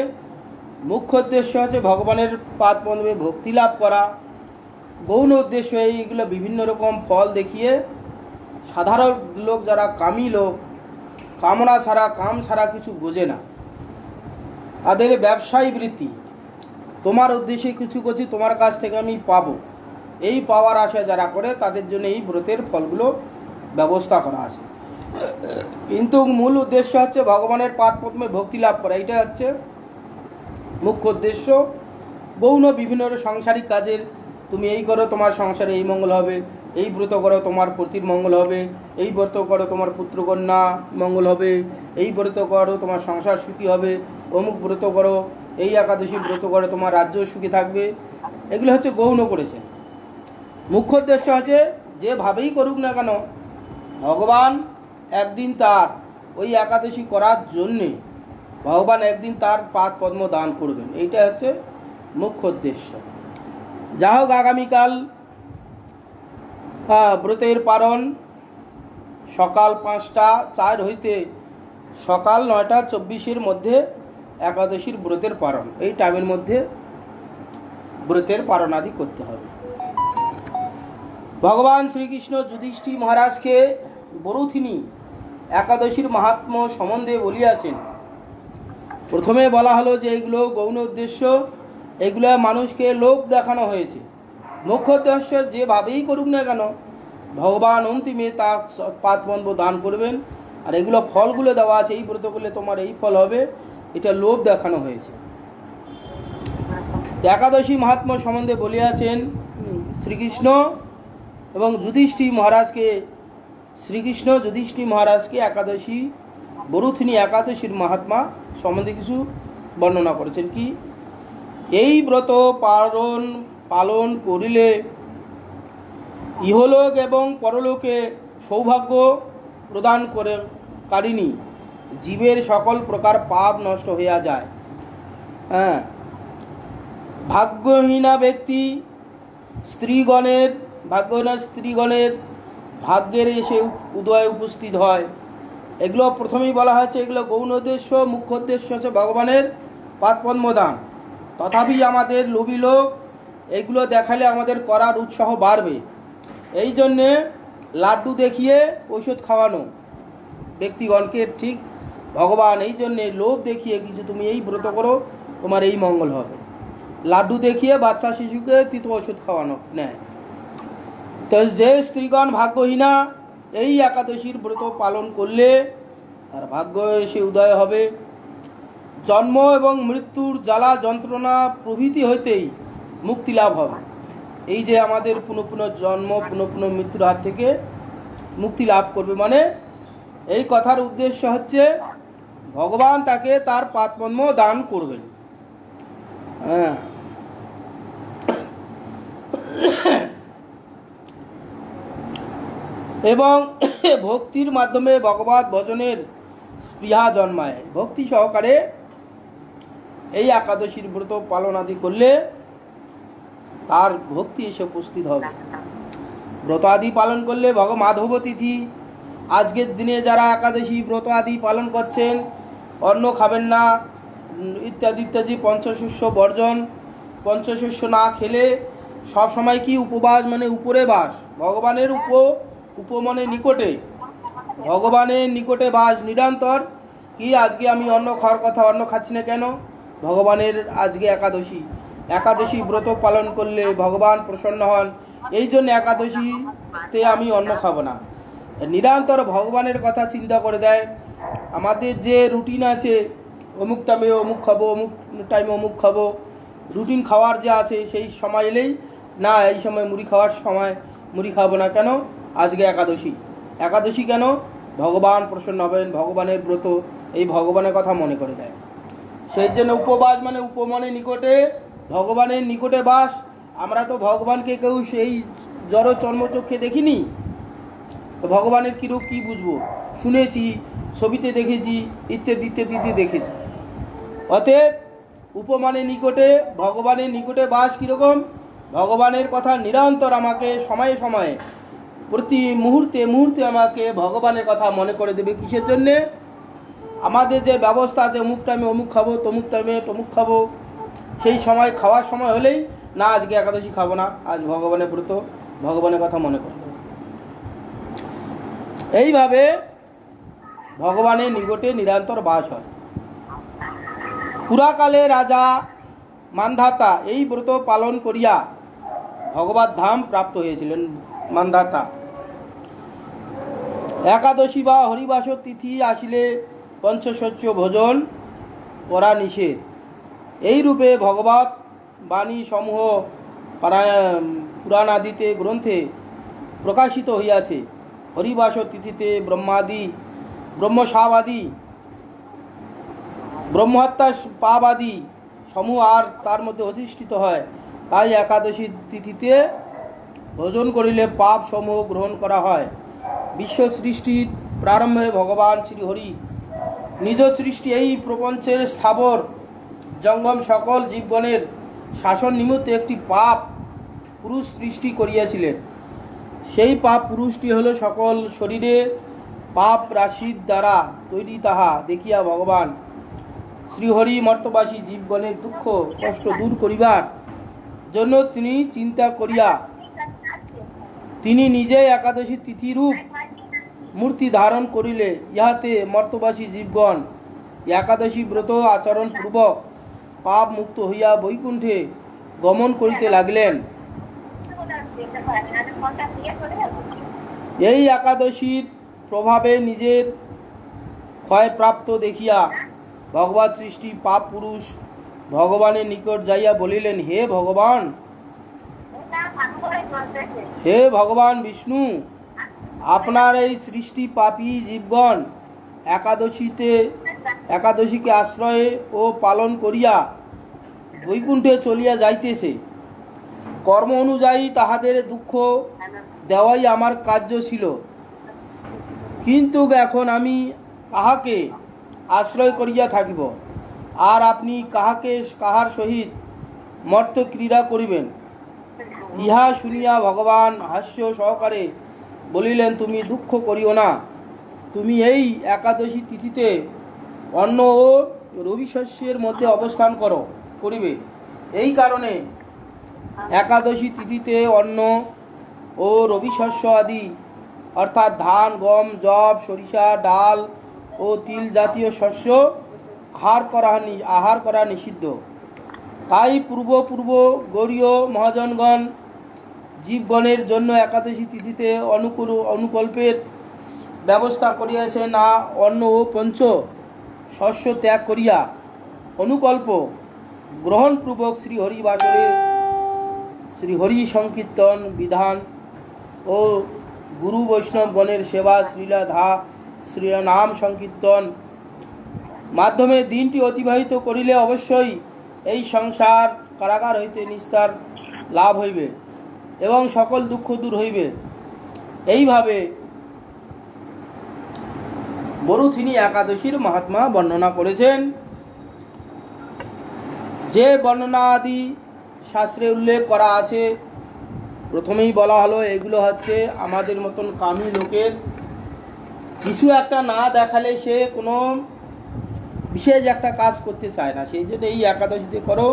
মুখ্য উদ্দেশ্য হচ্ছে ভগবানের পাদ পদ্মে ভক্তি লাভ করা। গৌণ উদ্দেশ্য এইগুলো বিভিন্ন রকম ফল দেখিয়ে সাধারণ লোক, যারা কামী লোক, কামনা ছাড়া, কাম ছাড়া কিছু বোঝে না, তাদের ব্যবসায়ী বৃত্তি, তোমার উদ্দেশ্যে কিছু করছি, তোমার কাছ থেকে আমি পাবো, এই পাওয়ার আশা যারা করে, তাদের জন্য এই ব্রতের ফলগুলো ব্যবস্থা করা আছে। কিন্তু মূল উদ্দেশ্য হচ্ছে ভগবানের পাদ পদ্মে ভক্তি লাভ করা, এটা হচ্ছে মুখ্য উদ্দেশ্য। গৌণ বিভিন্ন সাংসারিক কাজের, তুমি এই করো তোমার সংসারে এই মঙ্গল হবে, এই ব্রত করো তোমার পতির মঙ্গল হবে, এই ব্রত করো তোমার পুত্রকন্যা মঙ্গল হবে, এই ব্রত করো তোমার সংসার সুখী হবে, অমুক ব্রত করো, এই একাদশী ব্রত করো তোমার রাজ্য সুখী থাকবে, এগুলো হচ্ছে গৌণ করেছেন। মুখ্য উদ্দেশ্য হচ্ছে যেভাবেই করুক না কেন, ভগবান একদিন তার ওই একাদশী করার জন্যে ভগবান একদিন তার পাদ পদ্ম দান করবেন, এইটা হচ্ছে মুখ্য উদ্দেশ্য। যা হোক, আগামীকাল ব্রতের পারণ সকাল 5টা 4 হইতে সকাল 9টা 24 মধ্যে একাদশীর ব্রতের পারণ, এই টাইমের মধ্যে ব্রতের পারণ আদি করতে হবে। ভগবান শ্রীকৃষ্ণ যুধিষ্ঠির মহারাজকে বরুথিনী একাদশীর মাহাত্ম্য সম্বন্ধে বলিয়াছেন। প্রথমে বলা হলো যে এগুলো গৌণ উদ্দেশ্য, এগুলো মানুষকে লোক দেখানো হয়েছে। মুখ্য উদ্দেশ্য যেভাবেই করুক না কেন, ভগবান অন্তিমে তার পাদপদ্ম দান করবেন। আর এগুলো ফলগুলো দেওয়া আছে, এই ব্রত করলে তোমার এই ফল হবে, এটা লোভ দেখানো হয়েছে। একাদশী মাহাত্ম্য সম্বন্ধে বলিয়াছেন শ্রীকৃষ্ণ এবং যুধিষ্ঠির মহারাজকে। শ্রীকৃষ্ণ যুধিষ্ঠির মহারাজকে একাদশী বরুথিনী একাদশীর মাহাত্ম্য সম্বন্ধে কিছু বর্ণনা করেছেন। কি, এই ব্রত পালন করিলে ইহলোক এবং পরলোকে সৌভাগ্য প্রদান করে কারিণী জীবের সকল প্রকার পাপ নষ্ট হইয়া যায়। ভাগ্যহীনা ব্যক্তি স্ত্রীগণের ভাগ্যহীনা স্ত্রীগণের ভাগ্যের এসে উদয় উপস্থিত হয়। এগুলো প্রথমেই বলা হয়েছে, এগুলো গৌণ উদ্দেশ্য, মুখ্য উদ্দেশ্য হচ্ছে ভগবানের পাদপদ্মদান। তথাপি আমাদের লোভী লোক এগুলো দেখালে আমাদের করার উৎসাহ বাড়বে। এই জন্যে লাড্ডু দেখিয়ে ঔষধ খাওয়ানো ব্যক্তিগণকে ঠিক ভগবান এই জন্যে লোভ দেখিয়ে কিছু তুমি এই ব্রত করো, তোমার এই মঙ্গল হবে, লাড্ডু দেখিয়ে বাচ্চা শিশুকে তিতো ওষুধ খাওয়ানো নেয়। তো যে স্ত্রীগণ ভাগ্যহীনা এই একাদশীর ব্রত পালন করলে তার ভাগ্য এসে উদয় হবে। জন্ম এবং মৃত্যুর জ্বালা যন্ত্রণা প্রভৃতি হইতেই মুক্তি লাভ হবে। এই যে আমাদের পুনঃ পুনঃ জন্ম, পুনঃ পুনঃ মৃত্যুর হাত থেকে মুক্তি লাভ করবে, মানে এই কথার উদ্দেশ্য হচ্ছে ভগবান তাকে তার পাদপদ্ম দান করবেন। হ্যাঁ, এবং ভক্তির মাধ্যমে ভগবত ভজনের স্পৃহা জন্মায়। ভক্তি সহকারে এই একাদশীর ব্রত পালন আদি করলে তার ভক্তি এসে উপস্থিত হবে। ব্রত আদি পালন করলে মাধব তিথি, আজকের দিনে যারা একাদশী ব্রত আদি পালন করছেন, অন্ন খাবেন না ইত্যাদি ইত্যাদি, পঞ্চশস্য বর্জন, পঞ্চশস্য না খেলে সব সময় কি উপবাস, মানে উপরে বাস, ভগবানের উপমনে নিকটে, ভগবানের নিকটে বাস নিরন্তর। কি আজকে আমি অন্ন খাওয়ার কথা, অন্ন খাচ্ছি না কেন? ভগবানের আজকে একাদশী ব্রত পালন করলে ভগবান প্রসন্ন হন, এই জন্য একাদশীতে আমি অন্ন খাবো না। নিরন্তর ভগবানের কথা চিন্তা করে দেয়। আমাদের যে রুটিন আছে, অমুক টাইমে অমুক খাবো, অমুক টাইমে অমুক খাবো, রুটিন খাওয়ার যে আছে, সেই সময় এলেই না এই সময় মুড়ি খাওয়ার সময় মুড়ি খাবো না, কেন? আজকে একাদশী কেন? ভগবান প্রসন্ন হবেন, ভগবানের ব্রত, এই ভগবানের কথা মনে করে দেয়। সেই জন্য উপবাস মানে উপমনে নিকটে, ভগবানের নিকটে বাস। আমরা তো ভগবানকে কেউ সেই জড় চর্মচক্ষে দেখিনি, তো ভগবানের কীরূপ কী বুঝবো? শুনেছি, ছবিতে দেখেছি, ইত্যাদি ইত্যাদিতে দেখেছি। অতএব উপমানে নিকটে, ভগবানের নিকটে বাস কীরকম? ভগবানের কথা নিরন্তর আমাকে সময়ে সময়ে, প্রতি মুহূর্তে মুহূর্তে আমাকে ভগবানের কথা মনে করে দেবে। কিসের জন্যে? আমাদের যে ব্যবস্থা আছে, অমুক টাইমে অমুক খাবো, তমুক টাইমে তমুক খাবো, সেই সময় খাওয়ার সময় হলেই না আজকে একাদশী খাবো না, আজ ভগবানের ব্রত, ভগবানের কথা মনে করে দেবো। এইভাবে ভগবানের নিকটে নিরন্তর বাস হয়। পুরাকালে রাজা মান্ধাতা এই ব্রত পালন করিয়া ভগবত ধাম প্রাপ্ত হয়েছিলেন। মান্ধাতা একাদশী বা হরিবাস তিথি আসিলে পঞ্চশস্য ভোজন করা নিষেধ। এই রূপে ভগবত বাণী সমূহ পুরাণ আদিতে গ্রন্থে প্রকাশিত হইয়াছে। হরিবাস তিথিতে ব্রহ্মসাবাদী, ব্রহ্মহত্যা পাবাদী সমূহ আর তার মধ্যে অধিষ্ঠিত হয়। তাই একাদশী তিথিতে ভোজন করিলে পাপ সমূহ গ্রহণ করা হয়। বিশ্ব সৃষ্টির প্রারম্ভে ভগবান শ্রীহরি নিজ সৃষ্টি এই প্রপঞ্চের স্থাবর জঙ্গম সকল জীবগণের শাসন নিমিত্তে একটি পাপ পুরুষ সৃষ্টি করিয়াছিলেন। সেই পাপ পুরুষটি হল সকল শরীরে পাপ রাশির দ্বারা তৈরি, তাহা দেখিয়া ভগবান শ্রীহরি মর্তবাসী জীবগণের দুঃখ কষ্ট দূর করিবার জন্য তিনি চিন্তা করিয়া তিনি নিজে একাদশী তিথিরূপ মূর্তি ধারণ করিলে ইহাতে মর্তবাসী জীবগণ একাদশী ব্রত আচরণ পূর্বক পাপ মুক্ত হইয়া বৈকুণ্ঠে গমন করিতে লাগিলেন। এই একাদশীর প্রভাবে নিজের ক্ষয়প্রাপ্ত দেখিয়া ভগবত সৃষ্টি পাপ পুরুষ ভগবানের নিকট যাইয়া বলিলেন, হে ভগবান বিষ্ণু, আপনার এই সৃষ্টি পাপী জীবগণ একাদশীকে আশ্রয়ে ও পালন করিয়া বৈকুণ্ঠে চলিয়া যাইতেছে। কর্ম অনুযায়ী তাহাদের দুঃখ দেওয়াই আমার কার্য ছিল, কিন্তু এখন আমি কাহাকে আশ্রয় করিয়া থাকিব, আর আপনি কাহার সহিত মর্ত ক্রীড়া করিবেন? ইহা শুনিয়া ভগবান হাস্য সহকারে বলিলেন, তুমি দুঃখ করিও না, তুমি এই একাদশী তিথিতে অন্ন ও রবি শস্যের মধ্যে অবস্থান করিবে। এই কারণে একাদশী তিথিতে অন্ন ও রবি শস্য আদি অর্থাৎ ধান, গম, যব, সরিষা, ডাল ও তিল জাতীয় শস্য আহার করা নিষিদ্ধ। তাই পূর্ব গৌড়ীয় মহাজনগণ জীবগণের জন্য একাদশী তিথিতে অনুকল্পের ব্যবস্থা করিয়াছে না। অন্ন ও পঞ্চ শস্য ত্যাগ করিয়া অনুকল্প গ্রহণপূর্বক শ্রীহরি সংকীর্তন বিধান ও গুরু বৈষ্ণবগণের সেবা শ্রীনাম সংকীর্তন মাধ্যমে দিনটি অতিবাহিত করিলে অবশ্যই এই সংসার কারাগার হইতে নিস্তার লাভ হইবে এবং সকল দুঃখ দূর হইবে। এইভাবে বরুথিনী একাদশীর মহাত্মা বর্ণনা করেছেন। যে বর্ণনা আদি শাস্ত্রে উল্লেখ করা আছে, প্রথমেই বলা হলো এগুলো হচ্ছে আমাদের মতন কামী লোকের কিছু একটা না দেখালে সে কোনো বিশেষ একটা কাজ করতে চায় না। সেই জন্য এই একাদশীতে করো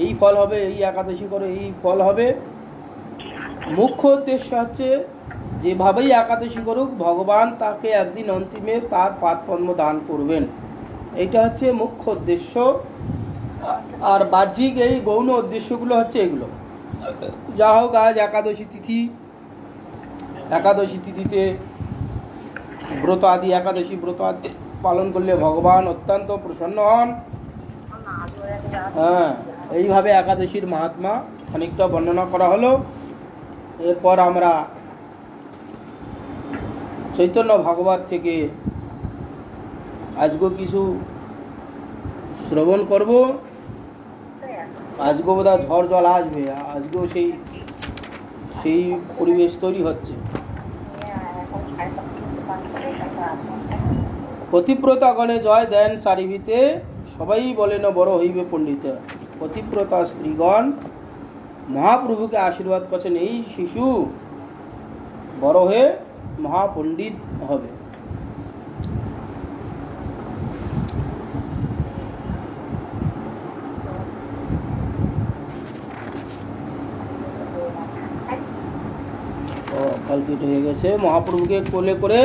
এই ফল হবে, এই একাদশী করো এই ফল হবে। মুখ্য উদ্দেশ্য হচ্ছে যেভাবেই একাদশী করুক ভগবান তাকে একদিন অন্তিমে তার পাদপদ্ম দান করবেন, এইটা হচ্ছে মুখ্য উদ্দেশ্য। আর বাহ্যিক এই গৌণ উদ্দেশ্যগুলো হচ্ছে এগুলো। যা হোক, আজ একাদশী তিথিতে ব্রত আদি একাদশী ব্রত আদি পালন করলে ভগবান অত্যন্ত প্রসন্ন হন। এইভাবে একাদশীর মাহাত্ম্য খানিকটা বর্ণনা করা হলো। এরপর আমরা চৈতন্য ভাগবত থেকে আজকেও কিছু শ্রবণ করব। আজকেও বোধহয় ঝড় জল আসবে, আজকেও সেই পরিবেশ তৈরি হচ্ছে। পতিব্রতাগণে জয় দেন চারিভিতে, সবাই বলেন বড় হইবে পণ্ডিত। পতিব্রতা স্ত্রীগণ মহাপ্রভুকে আশীর্বাদ করছেন এই শিশু বড় হয়ে মহাপণ্ডিত হবে। কালকেট হয়ে গেছে। মহাপ্রভুকে কোলে করে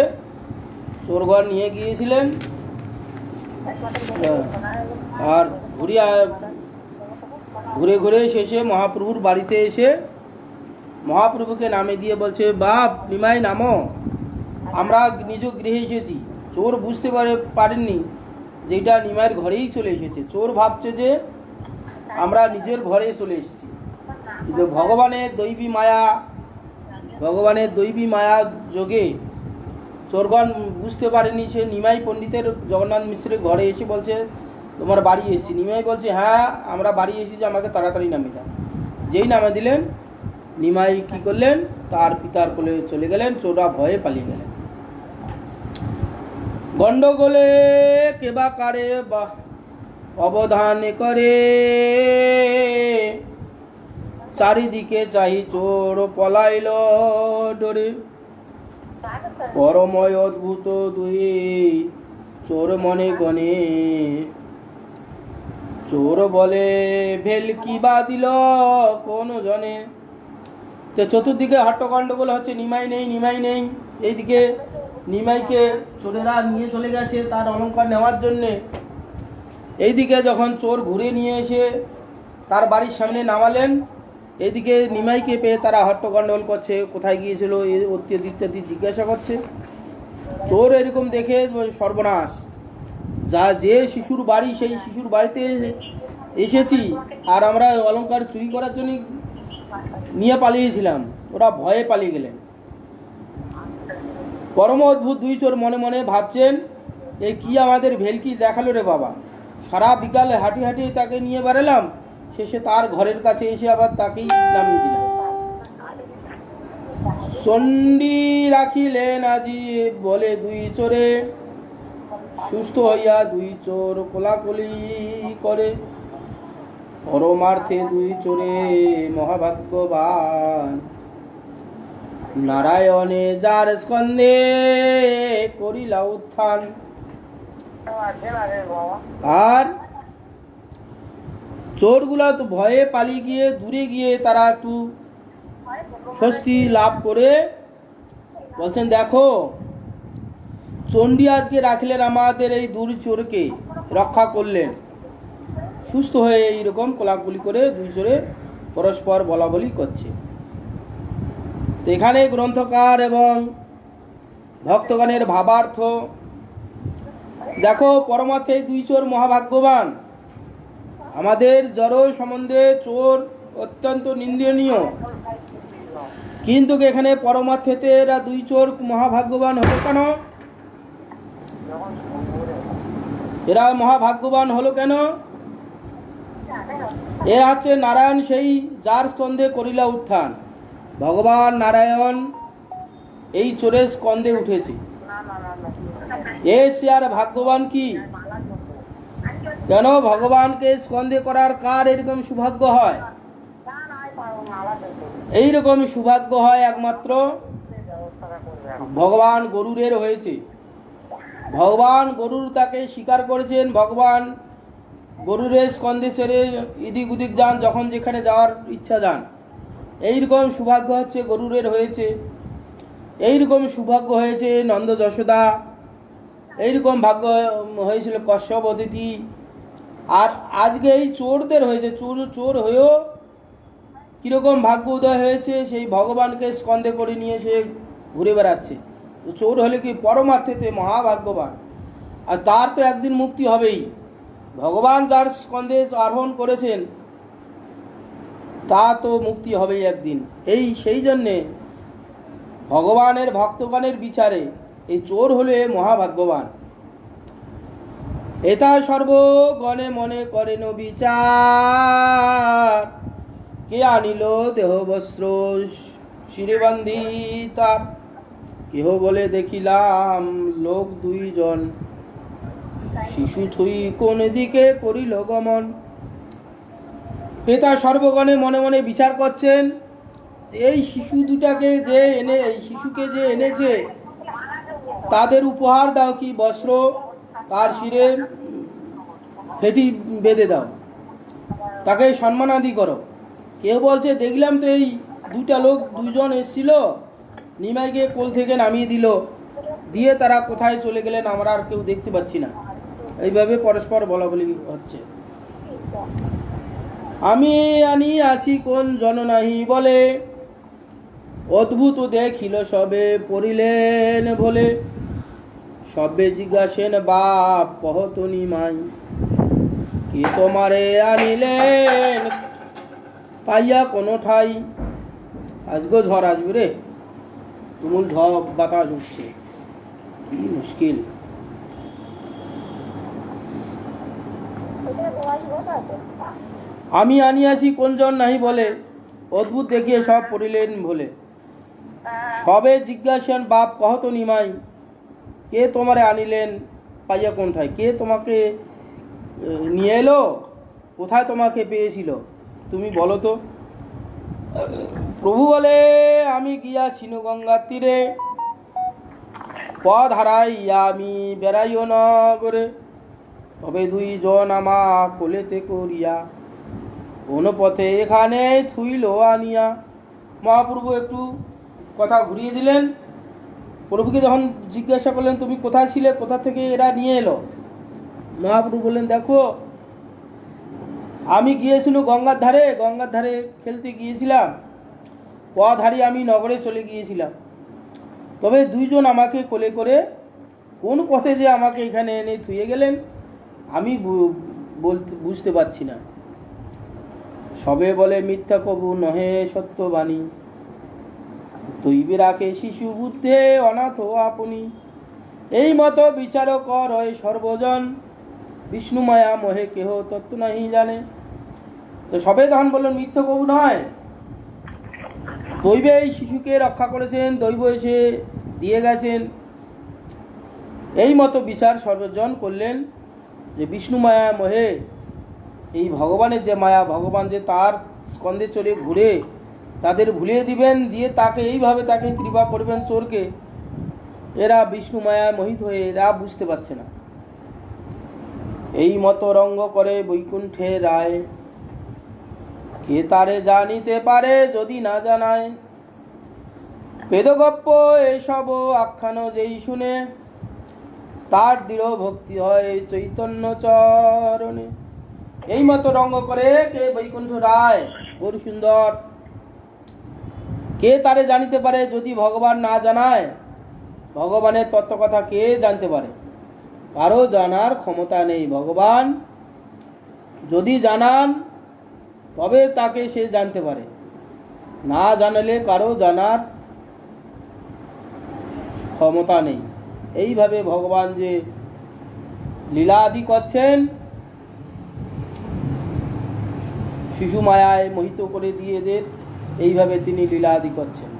চোরগড় নিয়ে গিয়েছিলেন, আর ঘুরে ঘুরে শেষে মহাপ্রভুর বাড়িতে এসে মহাপ্রভুকে নামে দিয়ে বলছে, বাপ নিমাই নামো, আমরা নিজ গৃহে এসেছি। চোর বুঝতে পারেননি যে এটা নিমাইয়ের ঘরেই চলে এসেছে। চোর ভাবছে যে আমরা নিজের ঘরে চলে এসেছি, কিন্তু ভগবানের দৈবী মায়া যোগে চোরগণ বুঝতে পারেনি। সে নিমাই পণ্ডিতের জগন্নাথ মিশ্রের ঘরে এসে বলছে, তোমার বাড়ি এসেছি। নিমাই বলছে, হ্যাঁ আমরা বাড়ি এসেছি, আমাকে তাড়াতাড়ি নামিয়ে দাও। যেই নামে দিলেন, নিমাই কি করলেন, তার পিতার কোলে চলে গেলেন। চোরা ভয়ে পালিয়ে গেলেন। গন্ডগোলে কেবা কারে বা অবধান করে, চারিদিকে চাহি চোর পলাইল ডরে। পরময় অদ্ভুত দুই চোর মনে গনে, চোর বলে ভেলকি বা দিল কোন জনে। তো চতুর্দিকে হট্টগন্ডগোল হচ্ছে, নিমাই নেই। এইদিকে নিমাইকে চোরেরা নিয়ে চলে গেছে তার অলংকার নেওয়ার জন্যে। এইদিকে যখন চোর ঘুরে নিয়ে এসে তার বাড়ির সামনে নামালেন, এদিকে নিমাইকে পেয়ে তারা হট্টগন্ডগোল করছে, কোথায় গিয়েছিল ইত্যাদি জিজ্ঞাসা করছে। চোর এরকম দেখে সর্বনাশ, যে শিশুর বাড়ি সেই শিশুর বাড়িতে এসেছি, আর আমরা অলংকার চুরি করার জন্য নিয়ে পালিয়েছিলাম। ওরা ভয়ে পালিয়ে গেলেন। পরম অদ্ভুত দুই চোর মনে মনে ভাবছেন, এ কি আমাদের ভেলকি দেখালো রে বাবা। সারা বিকালে হাঁটি তাকে নিয়ে বেরোলাম, শেষে তার ঘরের কাছে এসে আবার তাকেই নামিয়ে দিলাম। চণ্ডী রাখিলেন আজি বলে দুই চোরে, সুস্থ হইয়া দুই চোর কোলাকুলি করে। পরমার্থে দুই চোরে মহাভাগ্যবান, নারায়ণে যার স্কন্ধে করিলা উত্থান। আর চোরগুলা তো ভয়ে পালিয়ে গিয়ে দূরে গিয়ে তারা একটু স্বস্তি লাভ করে বলছেন, দেখো চণ্ডী আজকে রাখলেন, আমাদের এই দুই চোরকে রক্ষা করলেন। সুস্থ হয়ে এইরকম কোলাকুলি করে দুই চোরে পরস্পর বলা বলি করছে। তো এখানে গ্রন্থকার এবং ভক্তগণের ভাবার্থ, দেখো পরমার্থে এই দুই চোর মহাভাগ্যবান। আমাদের জড় সম্বন্ধে চোর অত্যন্ত নিন্দনীয়, কিন্তু এখানে পরমার্থেতে এরা দুই চোর মহাভাগ্যবান হলো কেন? এরা মহাভাগ্যবান হলো কেন? এরা হচ্ছে নারায়ণ, সেই যার স্কন্ধে করিলা উত্থান। ভগবান নারায়ণ এই চোরের স্কন্ধে উঠেছে। সে আর ভাগ্যবান কি? কেন ভগবানকে স্কন্ধে করার কার এরকম সৌভাগ্য হয়? এইরকম সৌভাগ্য হয় একমাত্র ভগবান গরুরের হয়েছে। ভগবান গরুর তাকে স্বীকার করেছেন। ভগবান গরুরের স্কন্ধে চড়ে এদিক উদিক যান, যখন যেখানে যাওয়ার ইচ্ছা যান। এইরকম সৌভাগ্য হচ্ছে গরুরের হয়েছে। এইরকম সৌভাগ্য হয়েছে নন্দ যশোদা। এইরকম ভাগ্য হয়েছিল কশ্যপ অদিতি। আর আজকে এই চোরদের হয়েছে। চোর হয়েও কীরকম ভাগ্য উদয় হয়েছে, সেই ভগবানকে স্কন্ধে করে নিয়ে সে ঘুরে বেড়াচ্ছে। চোর হলে কি পরমার্থেতে মহাভাগ্যবান, আর তার তো একদিন মুক্তি হবেই। ভগবান যার স্কন্ধে আরোহণ করেছেন তা তো মুক্তি হবেই একদিন। সেই জন্যে ভগবানের ভক্তগণের বিচারে এই চোর হলে মহাভাগ্যবান। এতা সর্বগণে মনে করেন বিচার, কে আনিল দেহ বস্ত্র শিরেবন্দিতা। কেহ বলে দেখিলাম লোক দুইজন, শিশু থুই কোন দিকে করিল গমন। পিতা সর্বগণে মনে মনে বিচার করছেন, এই শিশু দুটাকে যে এই শিশুকে যে এনেছে তাদের উপহার দাও, কি বস্ত্র, তার শিরে ফেটি বেঁধে দাও, তাকে সম্মানাদি করো। কেউ বলছে দেখলাম তো এই দুজন এসেছিল, নিমাইকে কোল থেকে নামিয়ে দিল, দিয়ে তারা কোথায় চলে গেলেন আমরা আর কেউ দেখতে পাচ্ছি না। এইভাবে পরস্পর বলা বলি হচ্ছে। আমি আনি আছি কোন জন নাহি বলে, অদ্ভুত দেখিল সবে পড়িলেন বলে। সবে জিজ্ঞাসেন বাপ কহত নিমাই, কে তোমারে আনিলেন পাইয়া কোনো ঠাই। আজগো ঝড় আসবে রে, তুমুল ঝড় বাতাস উঠছে, কি মুশকিল। আমি আনিয়াছি কোনজন নাহি বলে, অদ্ভুত দেখিয়ে সব পড়িলেন ভোলে। সবে জিজ্ঞাসেন বাপ কহত নিমাই, কে তোমারে আনিলেন পাইয়া কোন ঠাই। কে তোমাকে নিয়ে এলো, কোথায় তোমাকে পেয়েছিল, তুমি বলো তো। প্রভু বলে, আমি গিয়াছিনু গঙ্গার তীরে, পথ হারাইয়া আমি বেড়াইও নগরে। তবে দুইজন আমা কোলেতে করিয়া, কোন পথে এখানে থুইল আনিয়া। মহাপ্রভু একটু কথা ঘুরিয়ে দিলেন। প্রভুকে যখন জিজ্ঞাসা করলেন তুমি কোথায় ছিলে, কোথা থেকে এরা নিয়ে এলো, মহাপ্রভু বললেন দেখো আমি গিয়েছিলাম গঙ্গার ধারে খেলতে গিয়েছিলাম, পথ হারিয়ে আমি নগরে চলে গিয়েছিলাম। তবে দুইজন আমাকে কোলে করে কোন পথে যে আমাকে এখানে এনে থুয়ে গেলেন আমি বুঝতে পারছি না। সবে বলে মিথ্যা কবু নহে সত্যবাণী, তৈবে রাখে শিশু বুদ্ধে অনাথ আপনি। এই মতো বিচার কর সর্বজন, বিষ্ণু মায়া মোহে কেহ তত্ত্ব নাহি জানে। তো সবে তখন বললেন মিথ্যা কবু নয়, দৈবে এই শিশুকে রক্ষা করেছেন, দৈব এসে দিয়ে গেছেন। এই মতো বিচার সর্বজন করলেন যে বিষ্ণু মায়া মোহে, এই ভগবানের যে মায়া, ভগবান যে তার স্কন্ধে চলে ঘুরে তাদের ভুলিয়ে দিবেন, দিয়ে তাকে এইভাবে তাকে কৃপা করবেন চোরকে। এরা বিষ্ণু মায়ায় মোহিত হয়ে এরা বুঝতে পারছে না। এই মতো রঙ্গ করে বৈকুণ্ঠে রায়, কে তারে জানিতে পারে যদি না জানায়। বেদগপ্প এসব আখ্যান যেই শুনে, তার দৃঢ় ভক্তি হয় চৈতন্য চরণে। এই মতো রঙ্গ করে কে বৈকুণ্ঠ রায় গৌর সুন্দর, কে তারে জানিতে পারে যদি ভগবান না জানায়। ভগবানের তত্ত্ব কথা কে জানতে পারে? কারো জানার ক্ষমতা নেই। ভগবান যদি জানান তবে তাকে সে জানতে পারে, না জানালে কারো জানার ক্ষমতা নেই। এইভাবে ভগবান যে লীলা আদি করছেন, শিশু মায়ায় মোহিত করে দিয়ে এদের, এইভাবে তিনি লীলা আদি করছেন।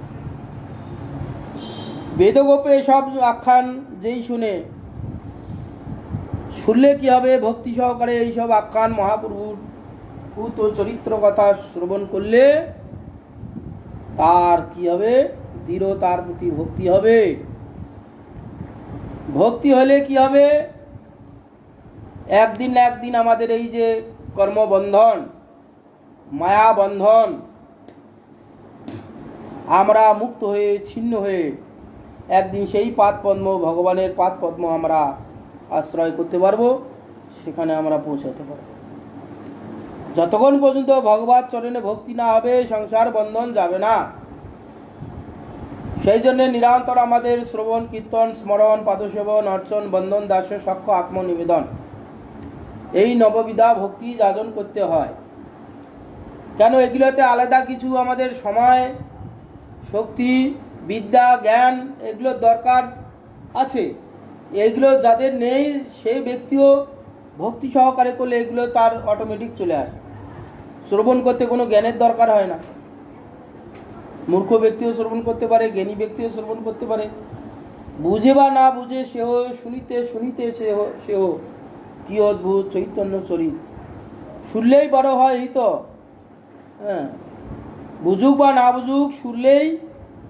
বেদগোপে সব আখ্যান যেই শুনলে কি হবে? ভক্তি সহকারে এইসব আখ্যান মহাপ্রভুর ভূত চরিত্র কথা শ্রবণ করলে তার কি হবে? দৃঢ় তার প্রতি ভক্তি হবে। ভক্তি হলে কি হবে? একদিন না একদিন আমাদের এই যে কর্মবন্ধন, মায়া বন্ধন, আমরা মুক্ত হয়ে ছিন্ন হয়ে একদিন সেই পাদপদ্ম, ভগবানের পাদপদ্ম আমরা আশ্রয় করতে পারবো, সেখানে আমরা পৌঁছাতে পারবো। যতক্ষণ পর্যন্ত ভগবত চরণে ভক্তি না হবে সংসার বন্ধন যাবে না। সেই জন্য নিরন্তর আমাদের শ্রবণ কীর্তন স্মরণ পাদসেবন অর্চন বন্ধন দাস্য সক্ষ আত্মনিবেদন, এই নববিধা ভক্তি যাজন করতে হয়। কেন? এগুলোতে আলাদা কিছু আমাদের সময়, শক্তি, বিদ্যা, জ্ঞান এগুলোর দরকার আছে। এগুলো যাদের নেই সেই ব্যক্তিও ভক্তি সহকারে করলে এগুলো তার অটোমেটিক চলে আসে। শ্রবণ করতে কোনো জ্ঞানের দরকার হয় না। মূর্খ ব্যক্তিও শ্রবণ করতে পারে, জ্ঞানী ব্যক্তিও শ্রবণ করতে পারে। বুঝে বা না বুঝে সেও শুনিতে শুনিতে সেও কি অদ্ভুত চৈতন্য চরিত। শুনলেই বড় হয় এই তো। হ্যাঁ, বুঝুক বা না বুঝুক, শুনলেই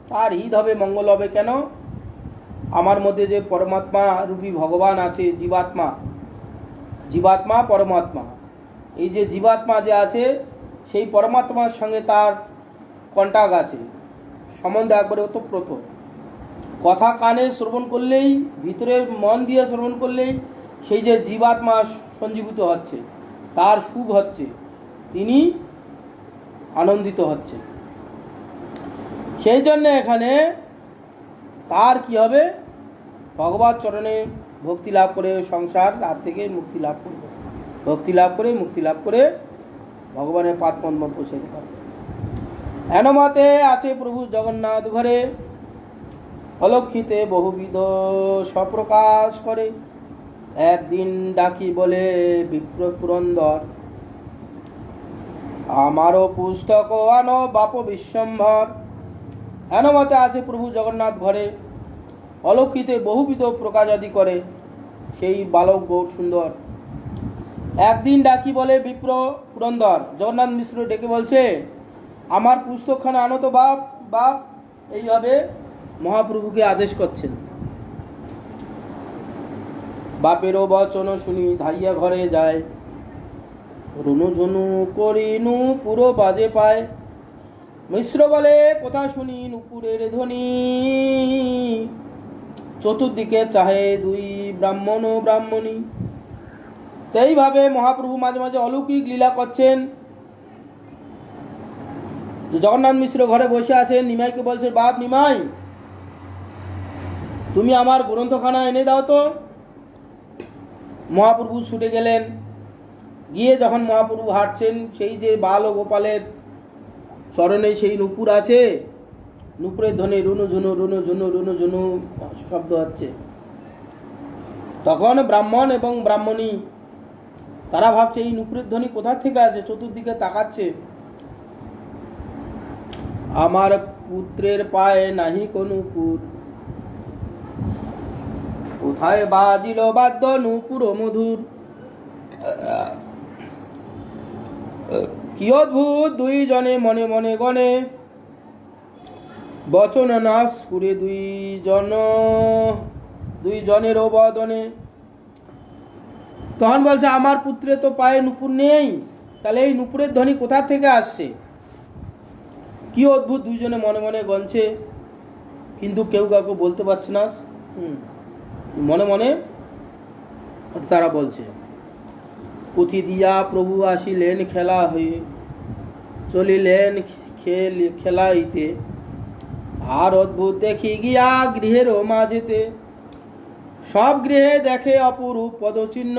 তার হিত হবে, মঙ্গল হবে। কেন? আমার মধ্যে যে পরমাত্মা রূপী ভগবান আছে, জীবাত্মা, জীবাত্মা পরমাত্মা, এই যে জীবাত্মা যে আছে সেই পরমাত্মার সঙ্গে তার কন্টাক্ট আছে, সম্বন্ধ একবারে ওতপ্রোত। কথা কানে শ্রবণ করলেই, ভিতরে মন দিয়ে শ্রবণ করলেই সেই যে জীবাত্মা সঞ্জীবিত হচ্ছে, তার সুখ হচ্ছে, তিনি আনন্দিত হচ্ছে। সেই জন্য এখানে তার কি হবে? ভগবত চরণে ভক্তি লাভ করে সংসার রাত থেকে মুক্তি লাভ করবে। ভক্তি লাভ করে মুক্তি লাভ করে ভগবানের পাদপদ্ম পৌঁছাতে পারবে। এনমতে আছে প্রভু জগন্নাথ ঘরে, অলক্ষিতে বহুবিধ স্বপ্রকাশ করে। একদিন ডাকি বলে বিপ্র পুরন্দর, আমারও পুস্তক আনো বাপ বিশ্বম্ভর। এনমতে আছে প্রভু জগন্নাথ ঘরে, অলক্ষিতে বহুবিধ প্রকাশ আদি করে সেই বালক গৌর সুন্দর। একদিন ডাকি বলে বিপ্র পুরন্দর, জগন্নাথ মিশ্র ডেকে বলছে, আমার পুস্তকখানা আনো তো বাপ। বাপ এইভাবে মহাপ্রভুকে আদেশ করছেন। বাপেরও বচন শুনি ধাইয়া ঘরে যায়, রুনু ঝুনু করিনু পুরো বাজে পায়। মিশ্র বলে, কোথা শুনি নুপুরের ধ্বনি, চতুর্দিকে চাহে দুই ব্রাহ্মণ ও ব্রাহ্মণী। এইভাবে মহাপ্রভু মাঝে মাঝে অলৌকিক লীলা করছেন। জগন্নাথ মিশ্র ঘরে বসে আছেন, নিমাইকে বলছে, বাপ নিমাই, তুমি আমার গ্রন্থখানা এনে দাও তো। মহাপ্রভু ছুটে গেলেন। গিয়ে যখন মহাপ্রভু হাঁটছেন, সেই যে বাল ও গোপালের চরণে সেই নুপুর আছে, নুপুরের ধ্বনি রুনু ঝুনু রুনু ঝুনু রুনু ঝুনু শব্দ হচ্ছে। তখন ব্রাহ্মণ এবং ব্রাহ্মণী তারা ভাবছে এই নুপুরের ধ্বনি কোথা থেকে আছে, চতুর্দিকে তাকাচ্ছে। আমার পুত্রের পায়ে নাহি কোনো পুর, কোথায় বাজিল বাদ্য নুপুর মধুর। কি অদ্ভুত দুইজনে মনে মনে গণে, বচন না স্ফুরে দুই জনের বদনে। তখন বলছে আমার পুত্রে তো পায়ে নুপুর নেই, তাহলে এই নুপুরের ধ্বনি কোথা থেকে আসছে? কি অদ্ভুত, দুইজনে মনে মনে গনছে, কিন্তু কেউ কাউকে বলতে পারছে না। মনে মনে তারা বলছে, পুঁথি দিয়া প্রভু আসিলেন খেলা হয়ে, চলিলেন খেলাইতে, আর অদ্ভুত দেখি গিয়া গৃহের মাঝেতে। সব গৃহে দেখে অপরূপ পদচিহ্ন,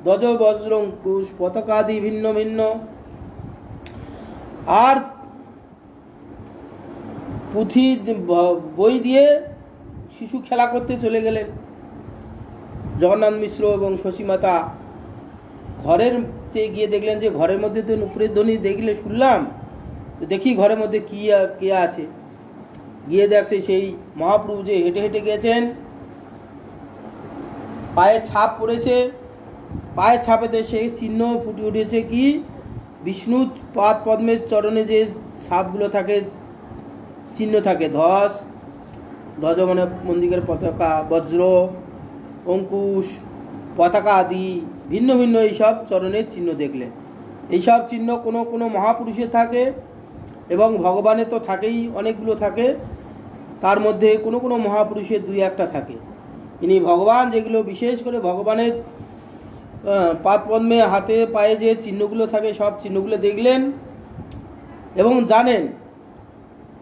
ধ্বজ বজ্র অঙ্কুশ পতাকাদি ভিন্ন ভিন্ন। আর পুঁথি বই দিয়ে শিশু খেলা করতে চলে গেলেন। জগন্নাথ মিশ্র এবং শশীমাতা ঘরের গিয়ে দেখলেন যে ঘরের মধ্যে তো নুপুরের ধ্বনি দেখলে শুনলাম, তো দেখি ঘরের মধ্যে কে আছে। গিয়ে দেখছে সেই মহাপ্রভু যে হেঁটে হেঁটে গেছেন, পায়ের ছাপ পড়েছে, পায়ের ছাপেতে সেই চিহ্ন ফুটে উঠেছে কি বিষ্ণু পাদ পদ্মের চরণে যে ছাপগুলো থাকে, চিহ্ন থাকে, ধ্বজ মানে মন্দিরের পতাকা, বজ্র অঙ্কুশ পতাকা আদি ভিন্ন ভিন্ন এইসব চরণের চিহ্ন দেখলেন। এইসব চিহ্ন কোনো কোনো মহাপুরুষের থাকে এবং ভগবানের তো থাকেই, অনেকগুলো থাকে, তার মধ্যে কোনো কোনো মহাপুরুষের দুই একটা থাকে। ইনি ভগবান যেগুলো বিশেষ করে ভগবানের পাদপদ্মে হাতে পায়ে যে চিহ্নগুলো থাকে সব চিহ্নগুলো দেখলেন এবং জানেন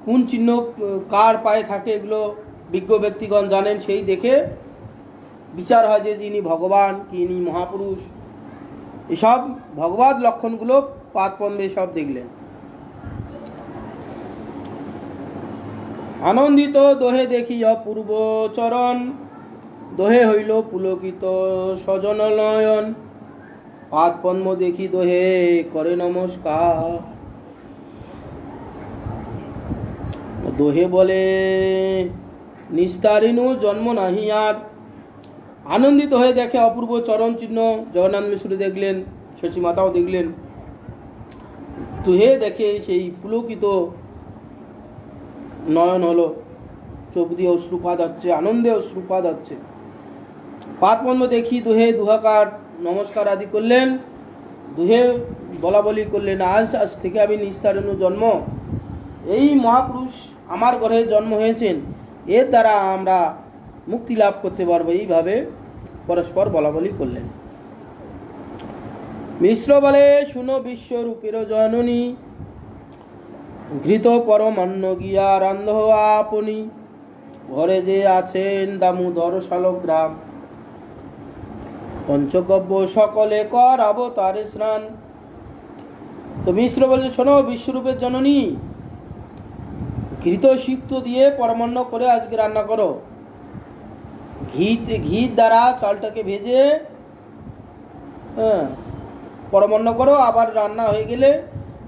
কোন চিহ্ন কার পায়ে থাকে, এগুলো বিজ্ঞ ব্যক্তিগণ জানেন। সেই দেখে বিচার হয় যে ইনি ভগবান কি ইনি মহাপুরুষ। এসব ভগবত লক্ষণগুলো পাদপদ্মে সব দেখলেন। আনন্দিত দোহে দেখি অপূর্ব চরণ, দোহে হইল পুলকিত স্বজন নয়ন। পাদপদ্ম দেখি দোহে করে নমস্কার, দোহে বলে নিস্তারিণু জন্ম নাহি আর। আনন্দিত হয়ে দেখে অপূর্ব চরণ চিহ্ন, জগন্নাথ মিশ্র দেখলেন, শশী মাতাও দেখলেন। দোহে দেখে সেই পুলকিত নয়ন হলো, চোখ দিয়ে অশ্রুপাত হচ্ছে, আনন্দে অশ্রুপাত হচ্ছে। পাদপদ্ম দেখি দোহে দুহাকার নমস্কার আদি করলেন, দোহে বলা বলি করলেন, আজ থেকে আমি নিস্তারিণু জন্ম, এই মহাপুরুষ আমার ঘরে জন্ম হয়েছেন, এর দ্বারা আমরা মুক্তি লাভ করতে পারবো, এইভাবে পরস্পর বলা বলি করলেন। মিশ্র বলে শুনো বিশ্বরূপের জননী, ঘৃত পরমান্ন গিয়া রান্ধ আপনি, ঘরে যে আছেন দামোদর শালগ্রাম, পঞ্চগব্য সকলে করাবো তারে স্নান। তো মিশ্র বলে শোনো বিশ্বরূপের জননী, ঘৃত সিক্ত দিয়ে পরমান্ন করে আজকে রান্না করো। ঘি দ্বারা চালটাকে ভেজে পরমান্ন করো, আবার রান্না হয়ে গেলে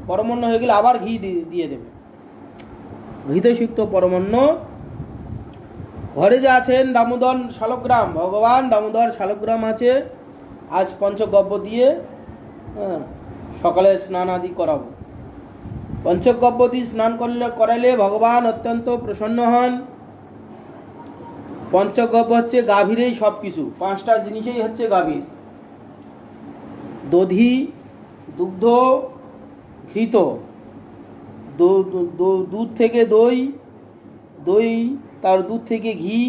পরমান্ন হয়ে গেলে আবার ঘি দিয়ে দেবে। ঘৃত সিক্ত পরমান্ন, ঘরে যে আছেন দামোদর শালগ্রাম, ভগবান দামোদর শালগ্রাম আছে, আজ পঞ্চগব্য দিয়ে সকালে স্নান আদি করাবো। পঞ্চগব্য দিয়ে স্নান করালে ভগবান অত্যন্ত প্রসন্ন হন। পঞ্চগব্য হচ্ছে গাভীরেই সব কিছু, পাঁচটা জিনিসেই হচ্ছে গাভীর: দধি, দুগ্ধ, ঘৃত, দুধ থেকে দই, দই তার দুধ থেকে ঘি,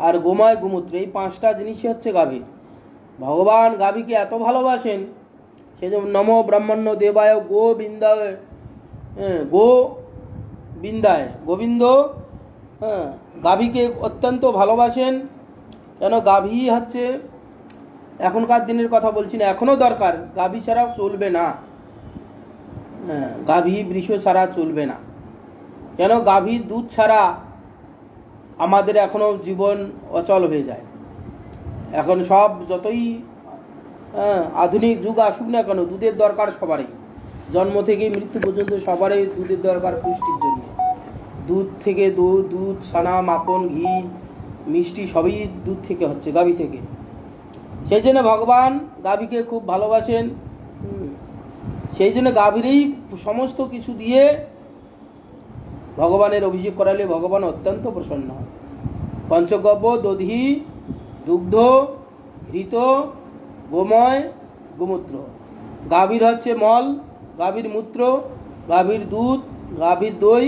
আর গোময় গোমূত্র, এই পাঁচটা জিনিসই হচ্ছে গাভীর। ভগবান গাভীকে এত ভালোবাসেন, সেই জন্য নম ব্রাহ্মণ্য দেবায় গোবিন্দায়, গোবিন্দ গাভীকে অত্যন্ত ভালোবাসেন। কেন গাভী হচ্ছে, এখনকার দিনের কথা বলছি না, এখনও দরকার, গাভী ছাড়া চলবে না, গাভী বৃষ ছাড়া চলবে না। কেন গাভীর দুধ ছাড়া আমাদের এখনও জীবন অচল হয়ে যায়। এখন সব যতই আধুনিক যুগ আসুক না কেন, দুধের দরকার সবারই, জন্ম থেকে মৃত্যু পর্যন্ত সবারই দুধের দরকার পুষ্টির জন্য। দুধ থেকে দুধ, ছানা, মাখন, ঘি, মিষ্টি সবই দুধ থেকে হচ্ছে, গাভী থেকে। সেই জন্য ভগবান গাভীকে খুব ভালোবাসেন। সেই জন্য গাভীরই সমস্ত কিছু দিয়ে ভগবানের অভিষেক করালে ভগবান অত্যন্ত প্রসন্ন হয়। পঞ্চগব্য দধি, দুগ্ধ, ঘৃত, গোময়, গোমূত্র। গাভীর হচ্ছে মল, গাভীর মূত্র, গাভীর দুধ, গাভীর দই,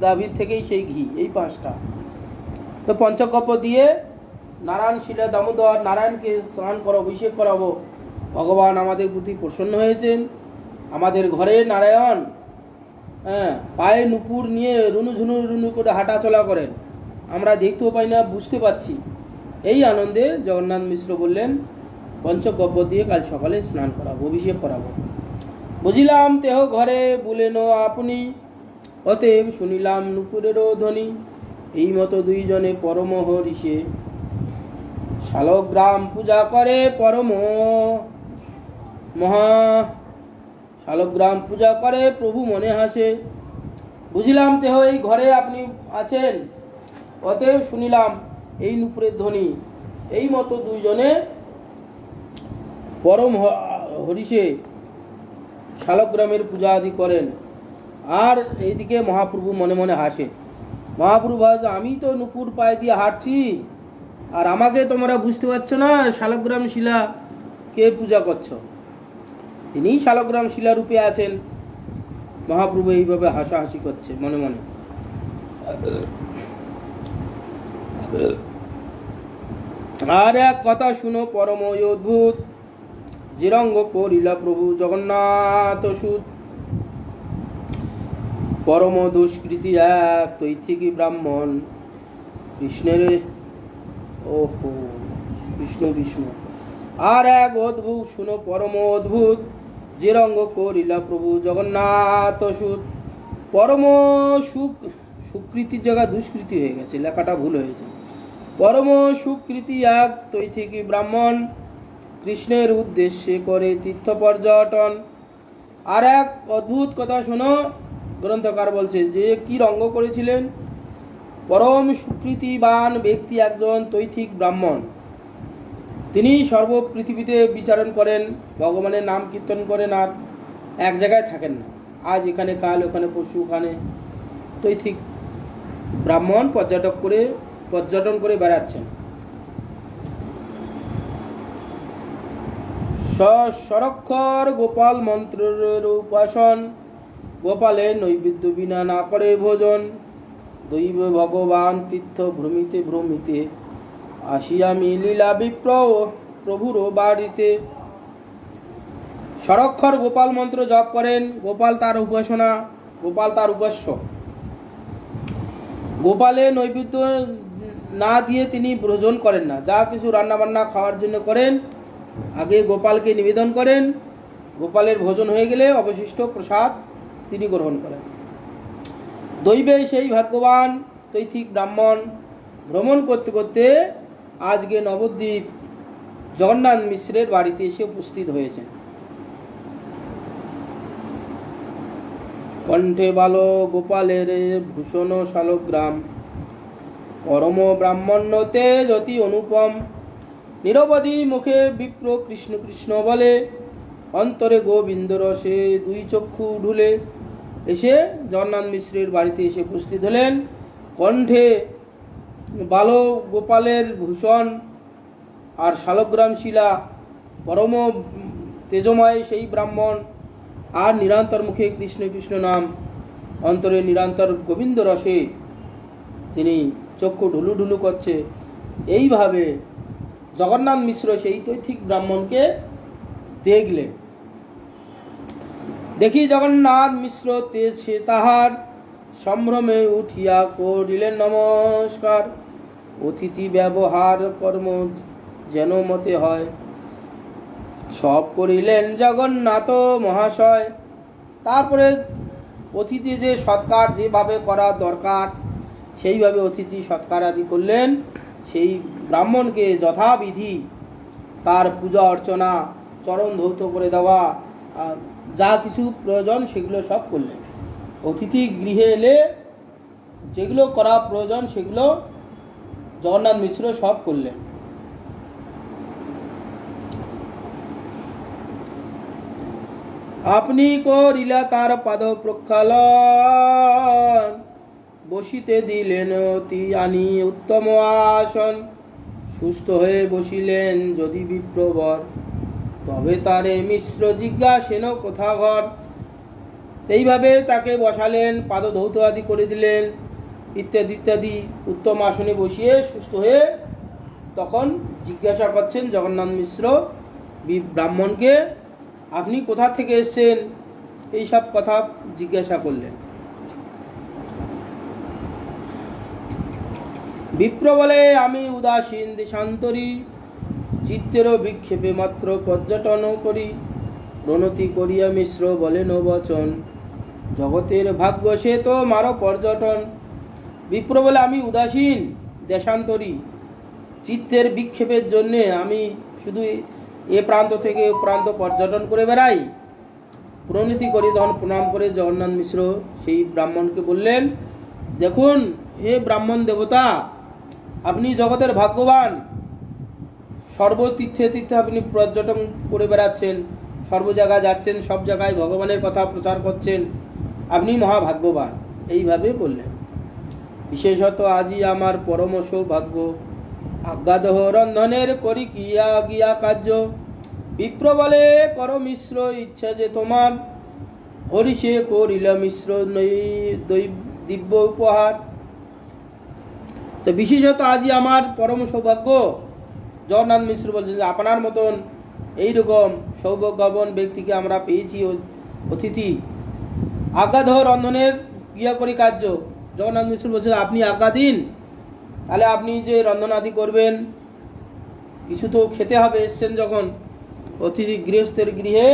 গাভীর থেকেই সেই ঘি, এই 5টা। তো পঞ্চগব্য দিয়ে নারায়ণ শিলা দামোদর নারায়ণকে স্নান করা, অভিষেক করাবো। ভগবান আমাদের প্রতি প্রসন্ন হয়েছেন। আমাদের ঘরে নারায়ণ পায়ে নুপুর নিয়ে রুনু রুনু করে হাঁটা চলা করেন, আমরা দেখতেও পাই না, বুঝতে পারছি। এই আনন্দে জগন্নাথ মিশ্র বললেন পঞ্চগব্য দিয়ে কাল সকালে স্নান করাবো, অভিষেক করাবো। বুঝিলাম তেহ ঘরে বলেন আপনি, অতএব শুনিলাম নুপুরেরও ধ্বনি। এই মতো দুইজনে পরম হরিষে শালগ্রাম পূজা করে পরম মহা। শালগ্রাম পূজা করে প্রভু মনে হাসে। বুঝিলাম তেহ এই ঘরে আপনি আছেন, অতএব শুনিলাম এই নুপুরের ধ্বনি। এই মতো দুইজনে পরম হরিষে শালগ্রামের পূজা আদি করেন। আর এইদিকে মহাপ্রভু মনে মনে হাসে। মহাপ্রভু ভাবে, আমি তো নুপুর পায়ে দিয়ে হাঁটছি, আর আমাকে তোমরা বুঝতে পারছো না শালগ্রাম শিলা কে পূজা করছো। তিনি শালগ্রাম শিলা রূপে আছেন। মহাপ্রভু এইভাবে হাসাহাসি করছে মনে মনে। আর এক কথা শুনো পরম অদ্ভুত, যে রঙ্গ করিলা প্রভু জগন্নাথ সুত। পরম দুষ্কৃতি এক তৈথিকী ব্রাহ্মণ কৃষ্ণের বিষ্ণু। আর এক অদ্ভুত শুনো পরম অদ্ভুত, যে রঙ্গ করিলা প্রভু জগন্নাথ সুত। পরম সুকৃতির জায়গা দুষ্কৃতি হয়ে গেছে, লেখাটা ভুল হয়েছে। পরম সুকৃতি এক তৈথিকী ব্রাহ্মণ কৃষ্ণের উদ্দেশ্যে করে তীর্থ পর্যটন। আর এক অদ্ভুত কথা শোনো, গ্রন্থকার বলছে যে কি রঙ্গ করেছিলেন। পরম সুকৃতিবান ব্যক্তি একজন তৈথিক ব্রাহ্মণ, তিনি সর্ব পৃথিবীতে বিচরণ করেন, ভগবানের নাম কীর্তন করেন, আর এক জায়গায় থাকেন না। আজ এখানে, কাল ওখানে, পশু ওখানে। তৈথিক ব্রাহ্মণ পর্যটন করে বেড়াচ্ছেন। স্বরক্ষর গোপাল মন্ত্রের উপাসন, গোপালের নৈবেদ্য বিনা না করে ভোজন। দৈব ভগবান তীর্থ ভ্রমিতে ভ্রমিতে, আসিয়ামি লীলা বিপ্র প্রভুর বাড়িতে। স্বরক্ষর গোপাল মন্ত্র জপ করেন, গোপাল তার উপাসনা, গোপাল তার উপাস্য। গোপালের নৈবেদ্য না দিয়ে তিনি ভোজন করেন না। যা কিছু রান্নাবান্না খাওয়ার জন্য করেন, আগে গোপালকে নিবেদন করেন, গোপালের ভোজন হয়ে গেলে অবশিষ্ট প্রসাদ তিনি গ্রহণ করেন। দৈবে সেই ভাগ্যবান তৈথিক ব্রাহ্মণ ভ্রমণ করতে করতে আজকে নবদ্বীপ জগন্নাথ মিশ্রের বাড়িতে এসে উপস্থিত হয়েছেন। কণ্ঠে বালো গোপালের ভূষণ শালগ্রাম, পরম ব্রাহ্মণ্যতে যতি অনুপম। নিরবধি মুখে বিপ্র কৃষ্ণ কৃষ্ণ বলে, অন্তরে গোবিন্দ রসে দুই চক্ষু ঢুলে। এসে জগন্নাথ মিশ্রের বাড়িতে এসে উপস্থিত হলেন। কণ্ঠে বালো গোপালের ভূষণ আর শালগ্রাম শিলা, পরম তেজময় সেই ব্রাহ্মণ, আর নিরন্তর মুখে কৃষ্ণ কৃষ্ণ নাম, অন্তরে নিরন্তর গোবিন্দ রসে তিনি চক্ষু ঢুলু ঢুলু করছে। এইভাবে জগন্নাথ মিশ্র সেই তৈথিক ব্রাহ্মণকে দেখলেন। দেখি জগন্নাথ মিশ্র সে তাহার সম্ভ্রমে উঠিয়া করিলেন নমস্কার। অতিথি ব্যবহার কর্ম যেন মতে হয়, সব করিলেন জগন্নাথ মহাশয়। তারপরে অতিথি যে সৎকার যেভাবে করা দরকার সেইভাবে অতিথি সৎকার আদি করলেন। সেই ব্রাহ্মণকে যথাবিধি তার পূজা অর্চনা, চরণ ধৌত করে দেওয়া, যা কিছু প্রয়োজন সেগুলো সব করলেন। অতিথি গৃহে এলে যেগুলো করা প্রয়োজন সেগুলো জগন্নাথ মিশ্র সব করলেন। আপনি করিলা তার পাদ প্রক্ষালন, বসিতে দিলেন অতি আনি উত্তম আসন। সুস্থ হয়ে বসিলেন যদি বিপ্রবর, তবে তারে মিশ্র জিজ্ঞাসেন কোথা ঘর। এইভাবে তাকে বসালেন, পাদধৌত আদি করে দিলেন, ইত্যাদি ইত্যাদি। উত্তম আসনে বসিয়ে সুস্থ হয়ে তখন জিজ্ঞাসা করছেন জগন্নাথ মিশ্র ব্রাহ্মণকে, আপনি কোথা থেকে এসেছেন, এইসব কথা জিজ্ঞাসা করলেন। বিপ্র বলে, আমি উদাসীন দেশান্তরী, চিত্তেরও বিক্ষেপে মাত্র পর্যটন করি। প্রণতি করিয়া মিশ্র বলেন বচন, জগতের ভাগ্য সে তো মারো পর্যটন। বিপ্র বলে, আমি উদাসীন দেশান্তরী, চিত্তের বিক্ষেপের জন্যে আমি শুধু এ প্রান্ত থেকে ও প্রান্ত পর্যটন করে বেড়াই। প্রণতি করি, তখন প্রণাম করে জগন্নাথ মিশ্র সেই ব্রাহ্মণকে বললেন, দেখুন হে ব্রাহ্মণ দেবতা, আপনি জগতের ভাগ্যবান, সর্বতীর্থে তীর্থে আপনি পর্যটন করে বেড়াচ্ছেন, সর্ব জায়গায় যাচ্ছেন, সব জায়গায় ভগবানের কথা প্রচার করছেন, আপনি মহাভাগ্যবান। এইভাবে বললেন। বিশেষত আজি আমার পরম সৌভাগ্য, আজ্ঞাদহ রন্ধনের করি গিয়া গিয়া কার্য। বিপ্র বলে, কর মিশ্র ইচ্ছা যে তোমার, হরিষে করিল মিশ্র দিব্য উপহার। তো বিশেষত আজি আমার পরম সৌভাগ্য, জগন্নাথ মিশ্র বলছেন যে আপনার মতন এইরকম সৌভাগ্যবান ব্যক্তিকে আমরা পেয়েছি অতিথি। আজ্ঞাদহ রন্ধনের ইয়া করি কার্য। জগন্নাথ মিশ্র বলছেন আপনি আজ্ঞা দিন, তাহলে আপনি যে রন্ধন আদি করবেন, কিছু তো খেতে হবে, এসছেন যখন। অতিথি গৃহস্থের গৃহে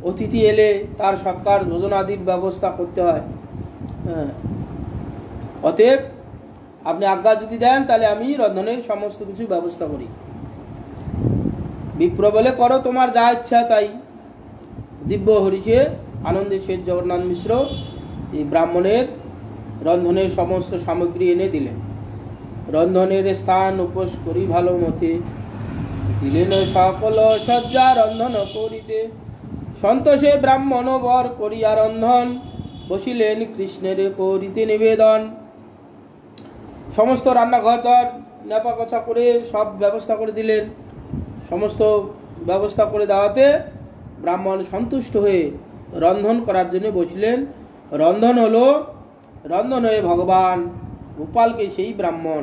অতিথি এলে তার সৎকার ভোজন আদির ব্যবস্থা করতে হয়। অতএব আপনি আজ্ঞা যদি দেন তাহলে আমি রন্ধনের সমস্ত কিছু ব্যবস্থা করি। বিপ্র বলে, করো তোমার যা ইচ্ছা তাই। দিব্য হরিষে আনন্দে শেষ জগন্নাথ মিশ্র এই ব্রাহ্মণের রন্ধনের সমস্ত সামগ্রী এনে দিলেন। রন্ধনের স্থান উপোস করি ভালো মতে, দিলেন সকল সজ্জা রন্ধন করিতে। সন্তোষে ব্রাহ্মণ বর করিয়া রন্ধন, বসিলেন কৃষ্ণের করিতে নিবেদন। সমস্ত রান্নাঘর দর নেপা কচা করে সব ব্যবস্থা করে দিলেন। সমস্ত ব্যবস্থা করে দেওয়াতে ব্রাহ্মণ সন্তুষ্ট হয়ে রন্ধন করার জন্য বসিলেন। রন্ধন হয়ে ভগবান গোপালকে সেই ব্রাহ্মণ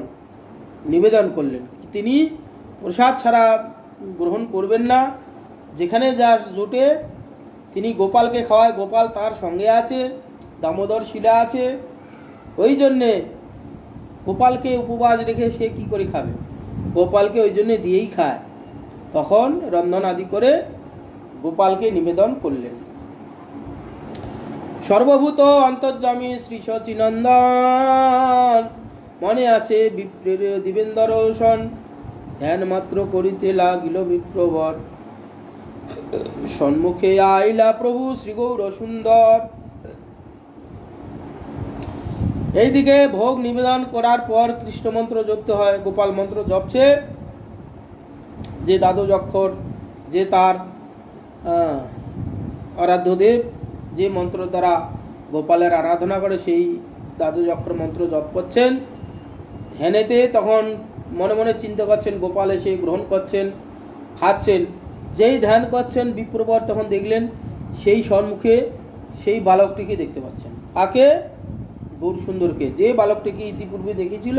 নিবেদন করলেন। তিনি প্রসাদ ছাড়া গ্রহণ করবেন না, যেখানে যা জোটে তিনি গোপালকে খাওয়ায়। গোপাল তার সঙ্গে আছে, দামোদর শিলা আছে, ওই জন্যে গোপালকে উপবাস রেখে সে কি করে খাবে, গোপালকে ওই জন্যে দিয়েই খায়। তখন রন্ধন আদি করে গোপালকে নিবেদন করলেন। সর্বভূত অন্তর্যামী শ্রী সচিনন্দন, মনে আছে বিপ্রের দিবেন দর্শন। ধ্যান মাত্র করিতে লাগিল বিপ্রবর, সম্মুখে আইলা প্রভু শ্রী গৌর সুন্দর। এইদিকে ভোগ নিবেদন করার পর কৃষ্ণ মন্ত্র জপতে হয়। গোপাল মন্ত্র জপছে, যে দ্বাদশ অক্ষর, যে তার আরাধ্যদেব যে মন্ত্র দ্বারা গোপালের আরাধনা করে, সেই দ্বাদশ অক্ষর মন্ত্র জপ করছেন। ধ্যানেতে তখন মনে মনে চিন্তা করছেন, গোপাল এসে গ্রহণ করছেন, খাচ্ছেন। যেই ধ্যান করছেন বিপ্রবর তখন দেখলেন সেই সম্মুখে সেই বালকটিকে দেখতে পাচ্ছেন। কাকে? গৌর সুন্দরকে। যে বালকটিকে ইতিপূর্বে দেখেছিল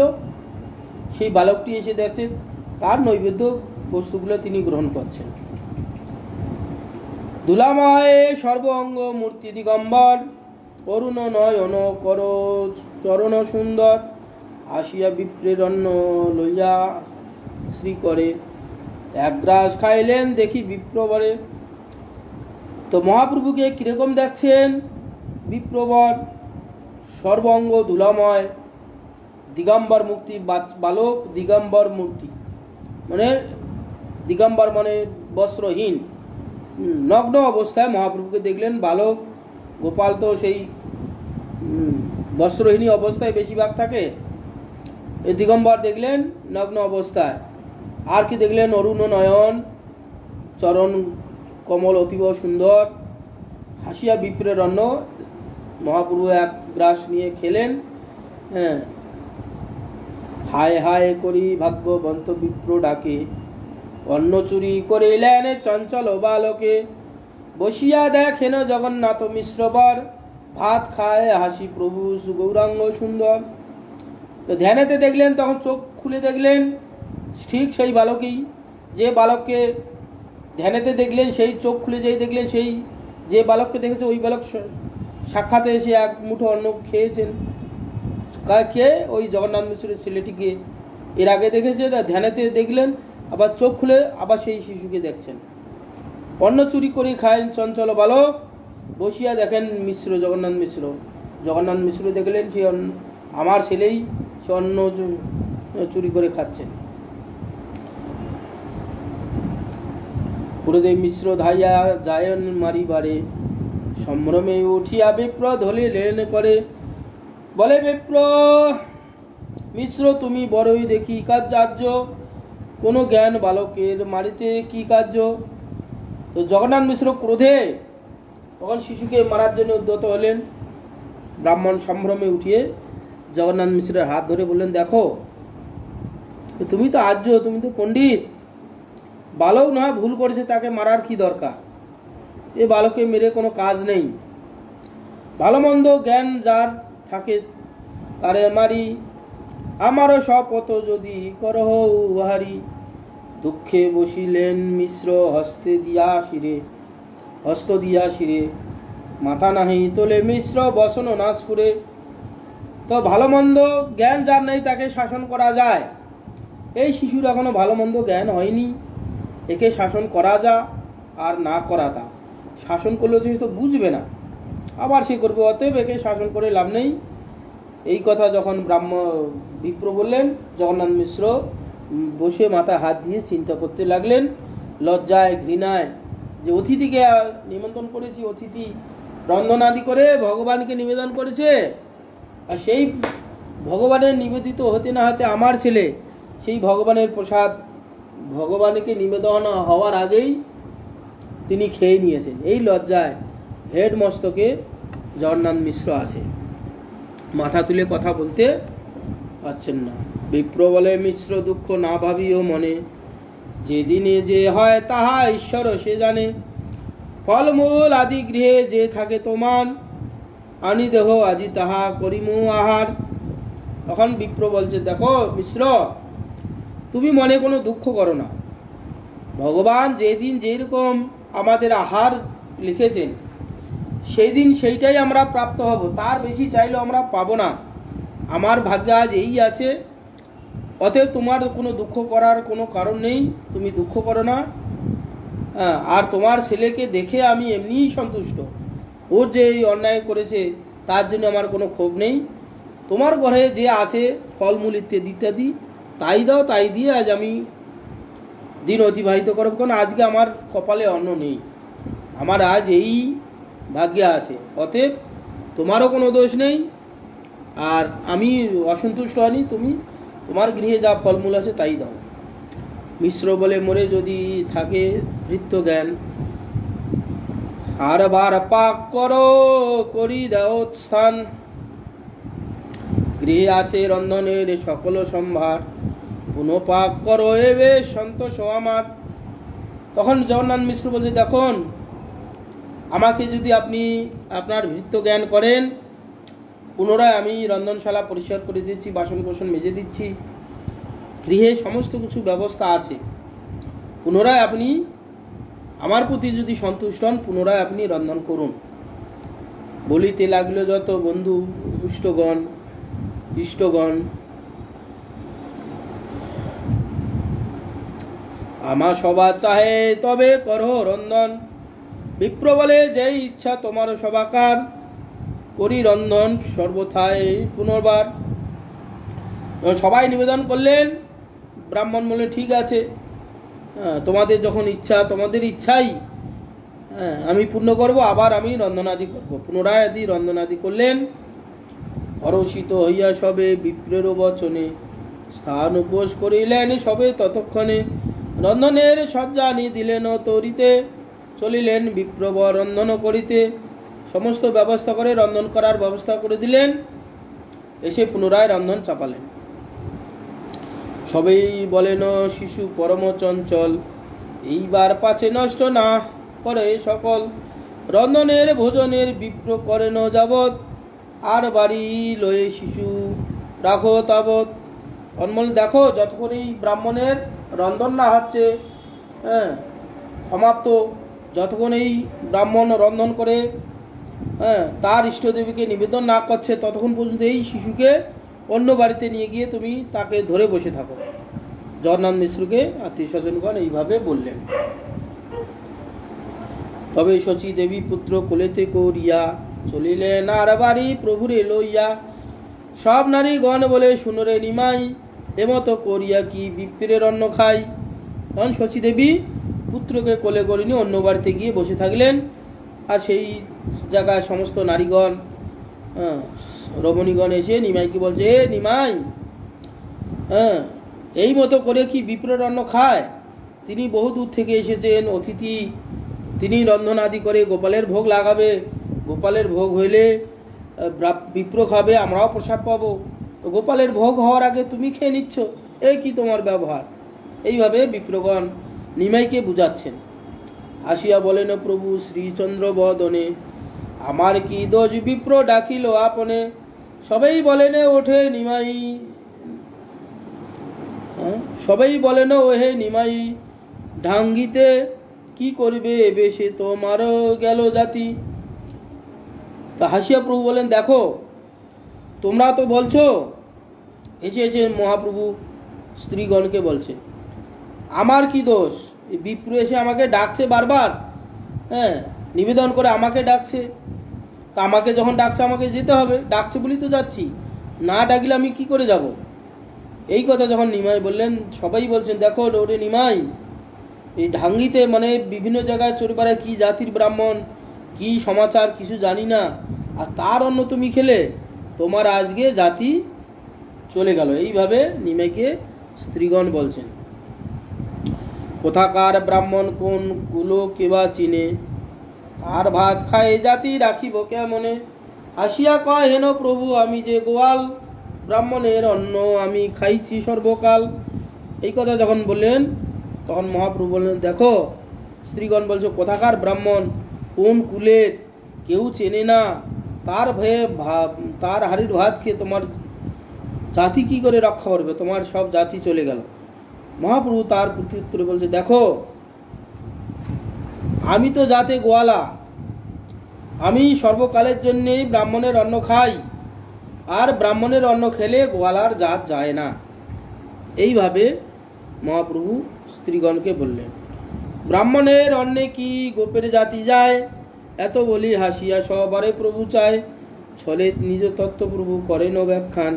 সেই বালকটি এসে দেখছে, তার নৈবেদ্য বস্তুগুলো তিনি গ্রহণ করছেন। দুলাময় সর্ব অঙ্গ মূর্তি দিগম্বর, করুণ নয়ন কর চরণ সুন্দর। আসিয়া বিপ্রের অন্ন লইয়া শ্রী করে, এক গ্রাস খাইলেন দেখি বিপ্রবরে। তো মহাপ্রভুকে কিরকম দেখছেন বিপ্রবর? সর্বাঙ্গ ধুলাময়, দিগম্বর মূর্তি, বালক দিগম্বর মূর্তি, মানে দিগম্বর মানে বস্ত্রহীন, নগ্ন অবস্থায় মহাপ্রভুকে দেখলেন। বালক গোপাল তো সেই বস্ত্রহীনী অবস্থায় বেশিরভাগ থাকে, এই দিগম্বর দেখলেন নগ্ন অবস্থায়। আর কি দেখলেন? অরুণ নয়ন, চরণ কমল অতীব সুন্দর। হাসিয়া বিপ্রের অন্ন মহাপ্রভু এক গ্রাস নিয়ে খেলেন। হ্যাঁ, হায় হায় করি ভাগ্যবন্ত বিপ্র ডাকে, অন্ন চুরি করিলেন চঞ্চল বালকে। বসিয়া দেখেন জগন্নাথ মিশ্রবর, ভাত খায় হাসি প্রভু গৌরাঙ্গ সুন্দর। তো ধ্যানেতে দেখলেন, তখন চোখ খুলে দেখলেন ঠিক সেই বালকই, যে বালককে ধ্যানেতে দেখলেন, সেই চোখ খুলে যেই দেখলেন, সেই যে বালককে দেখেছে ওই বালক সাক্ষাতে এসে এক মুঠো অন্ন খেয়েছেন। খেয়ে ওই জগন্নাথ মিশ্রের ছেলেটিকে এর আগে দেখেছেন, আর ধ্যানেতে দেখলেন, আবার চোখ খুলে আবার সেই শিশুকে দেখছেন। অন্ন চুরি করে খায় চঞ্চল বালক, বসিয়া দেখেন মিশ্র, জগন্নাথ মিশ্র দেখলেন সে আমার ছেলেই সে অন্ন চুরি করে খাচ্ছেন। গুরুদেব মিশ্র ধাইয়া জায়ন মারিবারে, সম্ভ্রমে উঠিয়া বিপ্র ধলিলেন করে। বলে বিপ্র, মিশ্র তুমি বড়ই দেখি কার্য, কোনো জ্ঞান বালকের মারিতে কি কার্য। তো জগন্নাথ মিশ্র ক্রোধে তখন শিশুকে মারার জন্য উদ্যত হলেন। ব্রাহ্মণ সম্ভ্রমে উঠিয়ে জগন্নাথ মিশ্রের হাত ধরে বললেন, দেখো তুমি তো আর্য, তুমি তো পণ্ডিত, বালক নয় ভুল করেছে, তাকে মারার কি দরকার? এ বালককে মেরে কোনো কাজ নেই। ভালো মন্দ জ্ঞান যার থাকে তারে মারি, আমারও শপথ যদি করহ উহারি। দুঃখে বসিলেন মিশ্র হস্ত দিয়া শিরে, মাথা নাহি তোলে মিশ্র বসন নাসপুরে। তো ভালো মন্দ জ্ঞান যার নেই তাকে শাসন করা যায়। এই শিশুর এখনো ভালো মন্দ জ্ঞান হয়নি, একে শাসন করা যা আর না করা তা। শাসন করলে সে তো বুঝবে না, আবার সে করবে, অতএব একে শাসন করে লাভ নেই। এই কথা যখন বিপ্র বললেন, জগন্নাথ মিশ্র বসে মাথায় হাত দিয়ে চিন্তা করতে লাগলেন, লজ্জায় ঘৃণায়, যে অতিথিকে নিমন্ত্রণ করেছি, অতিথি রন্ধনাদি করে ভগবানকে নিবেদন করেছে, আর সেই ভগবানের নিবেদিত হতে না হতে আমার ছেলে সেই ভগবানের প্রসাদ ভগবানকে নিবেদন হওয়ার আগেই তিনি খেয়ে নিয়েছেন। এই লজ্জায় হেড মস্তকে জগন্নাথ মিশ্র আছে, মাথা তুলে কথা বলতে পারছেন না। বিপ্র বলে, মিশ্র দুঃখ না ভাবিও মনে, যেদিনে যে হয় তাহা ঈশ্বর সে জানে। ফলমূল আদি গৃহে যে থাকে তোমার, আনি দেহ আজি তাহা করিমু আহার। তখন বিপ্র বলছে, দেখো মিশ্র, তুমি মনে কোনো দুঃখ করো না। ভগবান যেদিন যেরকম আমাদের আহার লিখেছেন সেই দিন সেইটাই আমরা প্রাপ্ত হব, তার বেশি চাইলেও আমরা পাবো না। আমার ভাগ্যে আজ এই আছে, অতএব তোমার কোনো দুঃখ করার কোনো কারণ নেই, তুমি দুঃখ করো না। আর তোমার ছেলেকে দেখে আমি এমনিই সন্তুষ্ট, ওর যে এই অন্যায় করেছে তার জন্য আমার কোনো ক্ষোভ নেই। তোমার ঘরে যে আছে ফলমূল ইত্যাদি তাই দাও, তাই দিয়ে আজ আমি দিন অতিবাহিত করব, কারণ আজকে আমার কপালে অন্ন নেই, আমার আজ এই ভাগ্যে আছে। অতএব তোমারও কোনো দোষ নেই, আর আমি অসন্তুষ্ট হয়নি, তুমি তোমার গৃহে যা ফলমূল আছে তাই দাও। মিশ্র বলে, মোরে যদি থাকে বৃত্ত জ্ঞান, আর বার পাক করো করি দাও স্থান। গৃহে আছে রন্ধনের সকল সম্ভার, পুনঃ পাক করো এ বেশ সন্তোষ আমার। তখন জগন্নাথ মিশ্র বলছে, দেখুন আমাকে যদি আপনি আপনার ভৃত্য জ্ঞান করেন, পুনরায় আমি রন্ধনশালা পরিষ্কার করে দিচ্ছি, বাসন কোসন মেজে দিচ্ছি, গৃহে সমস্ত কিছু ব্যবস্থা আছে। পুনরায় আপনি আমার প্রতি যদি সন্তুষ্ট হন, পুনরায় আপনি রন্ধন করুন। বলিতে লাগলো যত বন্ধু ইষ্টগণ, আমার সভা চাহে তবে করো রন্ধন। বিপ্র বলে, যেই ইচ্ছা তোমার সভাকার, করি রন্ধন সর্বথায় পুনর্বার। সবাই নিবেদন করলেন, ব্রাহ্মণ বলে, ঠিক আছে, তোমাদের যখন ইচ্ছা, তোমাদের ইচ্ছাই আমি পূর্ণ করব, আবার আমি রন্ধনাদি করব। পুনরায় আদি রন্ধনাদি করলেন। হরষিত হইয়া সবে বিপ্রের বচনে, স্থান উপোস করিলেন সবে ততক্ষণে। রন্ধনের শয্যা আনি দিলেন তরিতে, চলিলেন বিপ্রব রন্ধন করিতে। সমস্ত ব্যবস্থা করে রন্ধন করার ব্যবস্থা করে দিলেন। এসে পুনরায় রন্ধন চাপালেন। সবেই বলেন শিশু পরম চঞ্চল, এইবার পাছে নষ্ট না করে সকল। রন্ধনের ভোজনের বিপ্র করেন যাবৎ, আর বাড়ি লয়ে শিশু রাখো তাবৎ। অনমল দেখো, যতক্ষণ এই ব্রাহ্মণের রন্ধন না হচ্ছে সমাপ্ত, যতক্ষণ এই ব্রাহ্মণ রন্ধন করে তার ইষ্টদেবীকে নিবেদন না করছে, ততক্ষণ পর্যন্ত এই শিশুকে অন্য বাড়িতে নিয়ে গিয়ে তুমি তাকে ধরে বসে থাকো। জগন্নাথ মিশ্রকে আত্মীয় স্বজনগণ এইভাবে বললেন। তবে শচী দেবী পুত্র কোলেতে করিয়া চলিলেন আর বাড়ি প্রভুরে লইয়া। সব নারীগণ বলে শুনরে নিমাই, এমতো করিয়া কি বিপ্রের অন্ন খাই। তখন শচী দেবী পুত্রকে কোলে করে নিয়ে অন্য বাড়িতে গিয়ে বসে থাকলেন। আর সেই জায়গায় সমস্ত নারীগণ রমণীগণ এসে নিমাইকে বলছে, এ নিমাই, এই মতো করে কি বিপ্রের অন্ন খায়? তিনি বহু দূর থেকে এসেছেন অতিথি, তিনি রন্ধন আদি করে গোপালের ভোগ লাগাবে। গোপালের ভোগ হইলে বিপ্র খাবে, আমরাও প্রসাদ পাবো। তো গোপালের ভোগ হওয়ার আগে তুমি খেয়ে নিচ্ছ, এই কি তোমার ব্যবহার? এইভাবে বিপ্রগণ নিমাইকে বুঝাচ্ছেন। আসিয়া বলেন প্রভু শ্রীচন্দ্র বদনে, আমার কি দোষ বিপ্র ডাকিল আপনে। সবাই বলেন ওঠে নিমাই, সবাই বলেন ওহে নিমাই, ঢাঙ্গিতে কি করবে বেশে তোমারও গেল জাতি। তা হাসিয়া প্রভু বলেন, দেখো তোমরা তো বলছো, এসে মহাপ্রভু স্ত্রীগণকে বলছে, আমার কি দোষ? বিপ্র এসে আমাকে ডাকছে বারবার, নিবেদন করে আমাকে ডাকছে। তা আমাকে যখন ডাকছে আমাকে যেতে হবে, ডাকছে বলি তো যাচ্ছি, না ডাকলে আমি কি করে যাব? এই কথা যখন নিমাই বললেন, সবাই বলছেন, দেখো ওরে নিমাই, এই ঢাঙ্গিতে মানে বিভিন্ন জায়গায় চোরপাড়ায় কি জাতির ব্রাহ্মণ, কি সমাচার কিছু জানি না, আর তার অন্ন তুমি খেলে, তোমার আজকে জাতি চলে গেল। এইভাবে নিমাইকে স্ত্রীগণ বলছেন। কোথাকার ব্রাহ্মণ কোন কুলো কেবা চিনে, তার ভাত খায় জাতি রাখিব কেমনে। হাসিয়া কয়, হেন প্রভু আমি যে গোয়াল, ব্রাহ্মণের অন্ন আমি খাইছি সর্বকাল। এই কথা যখন বললেন, তখন মহাপ্রভু বললেন, দেখো স্ত্রীগণ বলছো, কোথাকার ব্রাহ্মণ, কোন কুলের, কেউ চেনে না, তার ভয়ে তার হাড়ির ভাত খেয়ে তোমার জাতি কি করে রক্ষা করবে? তোমার সব জাতি চলে গেল। মহাপ্রভু তার প্রত্যুত্তরে বলছে, দেখো আমি তো জাতে গোয়ালা, আমি সর্বকালের জন্যেই ব্রাহ্মণের অন্ন খাই, আর ব্রাহ্মণের অন্ন খেলে গোয়ালার জাত যায় না। এইভাবে মহাপ্রভু স্ত্রীগণকে বললেন। ব্রাহ্মণের অন্নে কি গোপের জাতি যায়, এত বলি হাসিয়া সবারে প্রভু চায়। ছলে নিজ তত্ত্ব প্রভু করেন ব্যাখ্যান,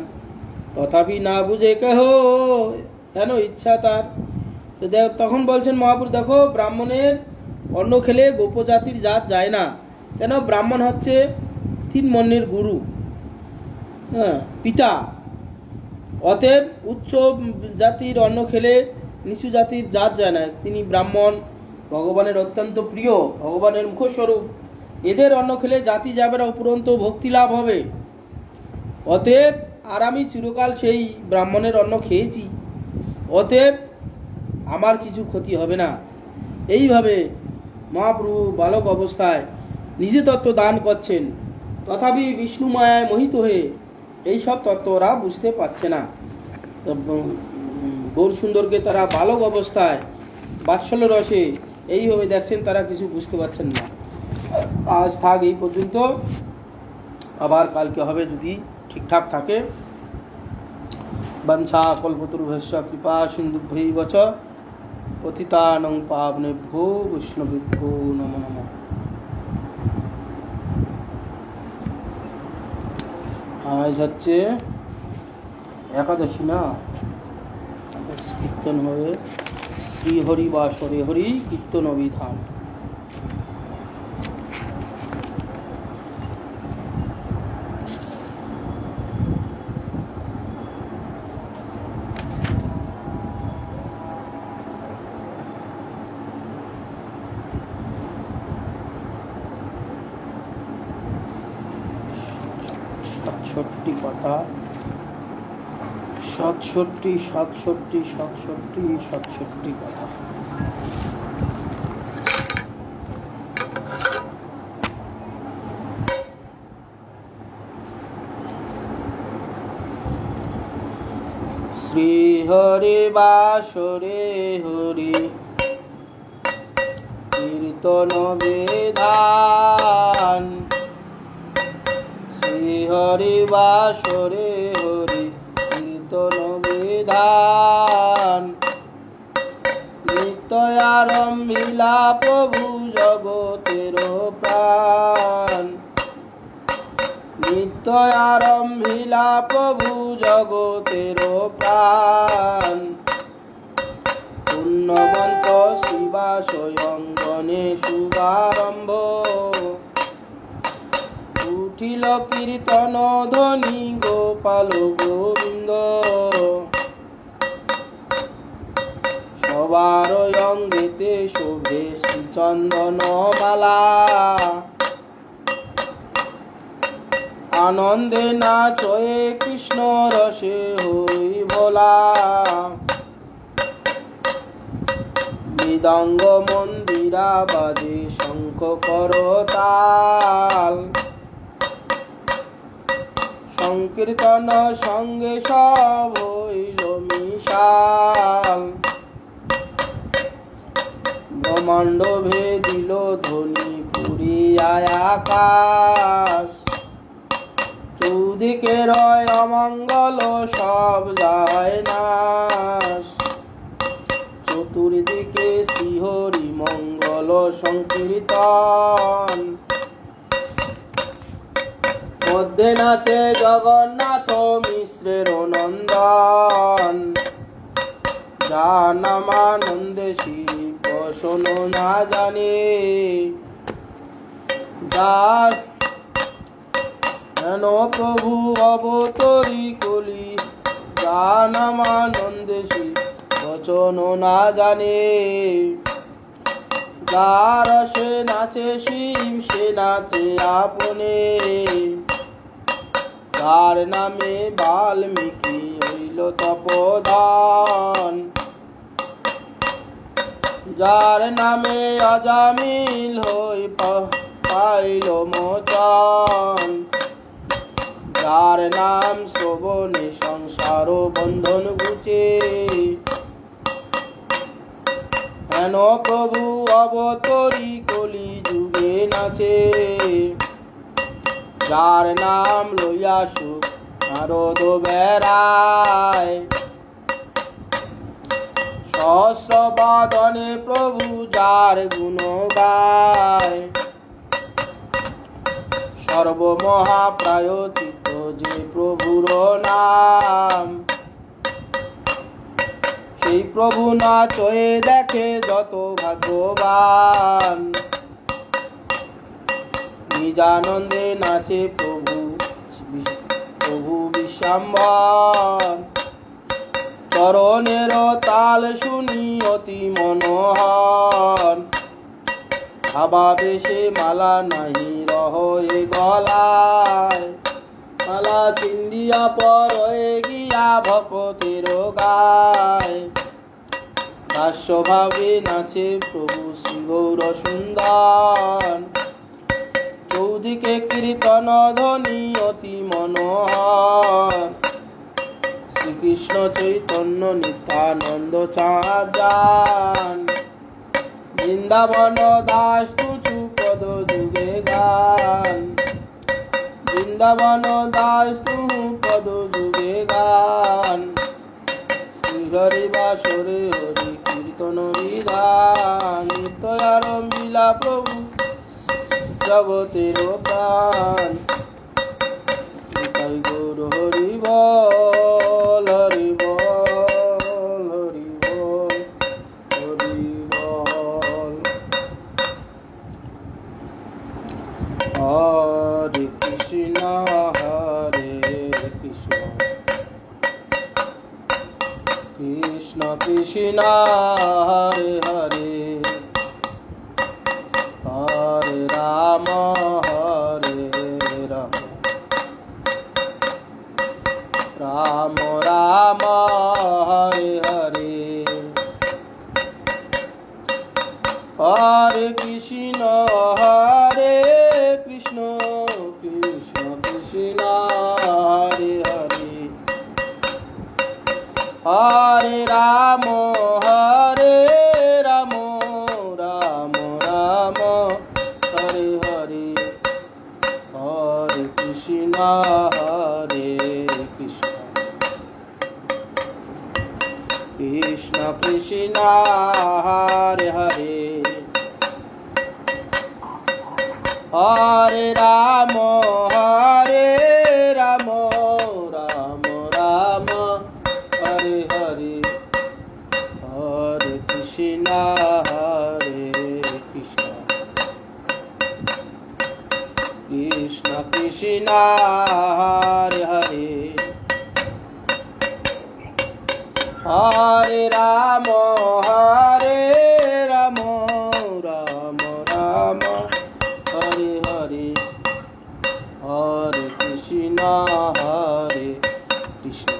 তথাপি না বুঝে কেহ হেন ইচ্ছা তার। তো তখন বলছেন মহাপ্রভু, দেখো ব্রাহ্মণের অন্ন খেলে গোপজাতির জাত যায় না। কেন? ব্রাহ্মণ হচ্ছে তিন বর্ণের গুরু, পিতা। অতএব উচ্চ জাতির অন্ন খেলে নিচু জাতির জাত যায় না। তিনি ব্রাহ্মণ, ভগবানের অত্যন্ত প্রিয়, ভগবানের মুখস্বরূপ। এদের অন্ন খেলে জাতি যাবে না, উপরন্ত ভক্তি লাভ হবে। অতএব আর আমি চিরকাল সেই ব্রাহ্মণের অন্ন খেয়েছি, অতএব আমার কিছু ক্ষতি হবে না। এইভাবে মহাপ্রভু বালক অবস্থায় নিজে তত্ত্ব দান করছেন, তথাপি বিষ্ণু মায়ায় মোহিত হয়ে এই সব তত্ত্ব ওরা বুঝতে পারছে না। গৌর সুন্দরকে তারা বালক অবস্থায় বাৎসল্য রসে এইভাবে দেখছেন, তারা কিছু বুঝতে পারছেন না। আজ থাক এই পর্যন্ত, আবার কালকে হবে যদি ঠিকঠাক থাকে। বংশা কল্পতরুভ্যশ্চ কৃপা সিন্ধুভ্যৈব চ পতিতানাং পাবনেভ্যো বৈষ্ণবেভ্যো নমো নমঃ। আজ হচ্ছে একাদশী না, কীর্তন হবে শ্রীহরি বা সরে হরি কীর্তন অভিধান। 67 পাতা, 67 পাতা। শ্রী হরি বাসরে হরি কীর্তন বিধান, শ্রী হরি বাসরে হরি কীর্তন বিধান। নিত্য আরম্ভিলা প্রভু জগতের প্রাণ, নিত্য আরম্ভিলা প্রভু জগতের প্রাণ। পুণ্যবন্ত শিবা স্বয়ং গণে শুভারম্ভ, উঠিল কীর্তন ধ্বনি গোপাল গোবিন্দ। সবার অঙ্গেতে শোভে শ্রীচন্দন মালা, আনন্দে নাচয়ে কৃষ্ণ রসে হই ভোলা। মৃদঙ্গ মন্দিরা বাজে শঙ্খ করতাল, সংকীর্তন সঙ্গে সব হইল মিশাল। ব্রহ্মাণ্ড ভেদিল ধ্বনি পুরিয়ায় আকাশ, চৌদিকে রয় অমঙ্গল সব যায় নাশ। চতুর্দিকে শ্রীহরি মঙ্গল সংকীর্তন, মধ্যে নাচে জগন্নাথ মিশ্রের নন্দন। যার নামানন্দে শিব শোনো না জানে, যার হেন প্রভু অবতরি কলি। যার নামানন্দে শিব বচন না জানে, যার সে নাচে শিব সে নাচে আপনে। যার নামে বাল্মীকি হইল তপোধন, যার নামে অজামিল হই পাইল মোচন। যার নাম শ্রবণে সংসার বন্ধন ঘুচে, হেন প্রভু অবতরি কলি যুগে নাচে। যার নাম লইয়া সুখ নারদ বেড়ায়, সহস্র বাদনে প্রভু যার গুণ গায়। সর্বমহাপ্রায়চিত যে প্রভুর নাম, সেই প্রভু নাচয়ে দেখে যত ভাগ্যবান। নিজানন্দে নাচে প্রভু প্রভু বিশ্বম্বর, চরণের তাল শুনি অতি মনোহর। ভাবাবেশে মালা নাহি রহে গলায়, মালা চিন্দিয়া পরয়ে গিয়া ভকতের গায়। দাস্যভাবে নাচে প্রভু শ্রী গৌর সুন্দর, চৌদিকে কীর্তন ধ্বনি অতি মনোহর। শ্রীকৃষ্ণ চৈতন্য নিত্যানন্দ চাঁদ যান, বৃন্দাবন দাস তুচু পদ যুগে গান। বৃন্দাবন দাস তু পদ যুগে গান। শ্রী হরি বাসরে হরি কীর্তন বিধান, নিত্য আরম্ভিলা প্রভু জগতের প্রাণ। নিতাই গৌর হরি বল, হরি বল, হরি বল, হরি বল। হরে কৃষ্ণ হরে কৃষ্ণ, কৃষ্ণ কৃষ্ণ হরে হরে, হরে রাম হরে রাম, রাম রাম হরে হরে, হরে কৃষ্ণ কৃষ্ণ কৃষ্ণ হরে হরে, হরে রাম রাম রাম হরে হরে, হরে কৃষ্ণ কৃষ্ণ কৃষ্ণ কৃষ্ণ হরে হরে, হরে রাম রাম রাম হরে হরে, হরে কৃষ্ণ কৃষ্ণ কৃষ্ণ কৃষ্ণ হরে হরে, হরে রাম রাম রাম হরে হরে, হরে কৃষ্ণ কৃষ্ণ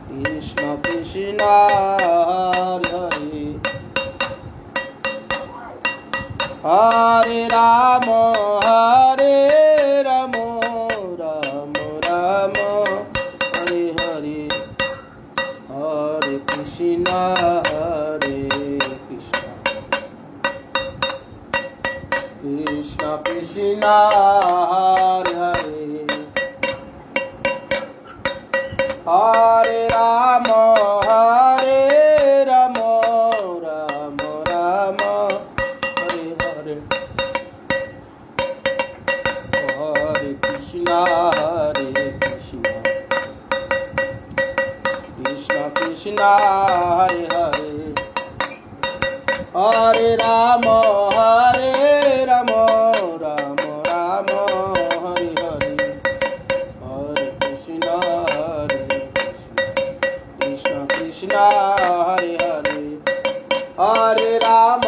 কৃষ্ণ কৃষ্ণ হরে হরে, হরে রাম রাম রাম হরে হরে, হরে কৃষ্ণ কৃষ্ণ কৃষ্ণ কৃষ্ণ হরে হরে, হরে রাম রাম রাম হরে হরে, হরে কৃষ্ণ কৃষ্ণ কৃষ্ণ কৃষ্ণ হরে হরে, হরে রাম রাম রাম হরে হরে, হরে কৃষ্ণ কৃষ্ণ কৃষ্ণ হরে হরে, হরে রাম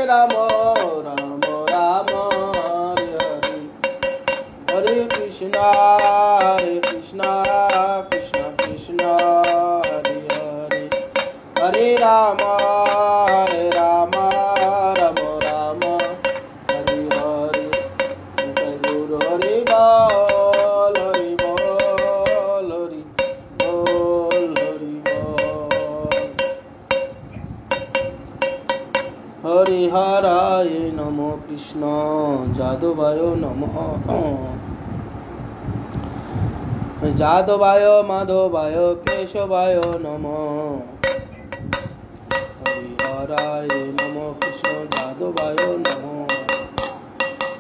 রাম রাম হরে হরে, হরে কৃষ্ণ কৃষ্ণ কৃষ্ণ কৃষ্ণ হরে হরে, হরে রাম রাম রাম হরে হরে, গুরু হরি বল হরি বল হরি বল হরি বল, হরি হরায় নম কৃষ্ণ যাদবায় নমঃ, যাদবায় মাধবায় কেশবায় নমঃ, হরি হরায় নম কৃষ্ণ যাদবায় নমঃ,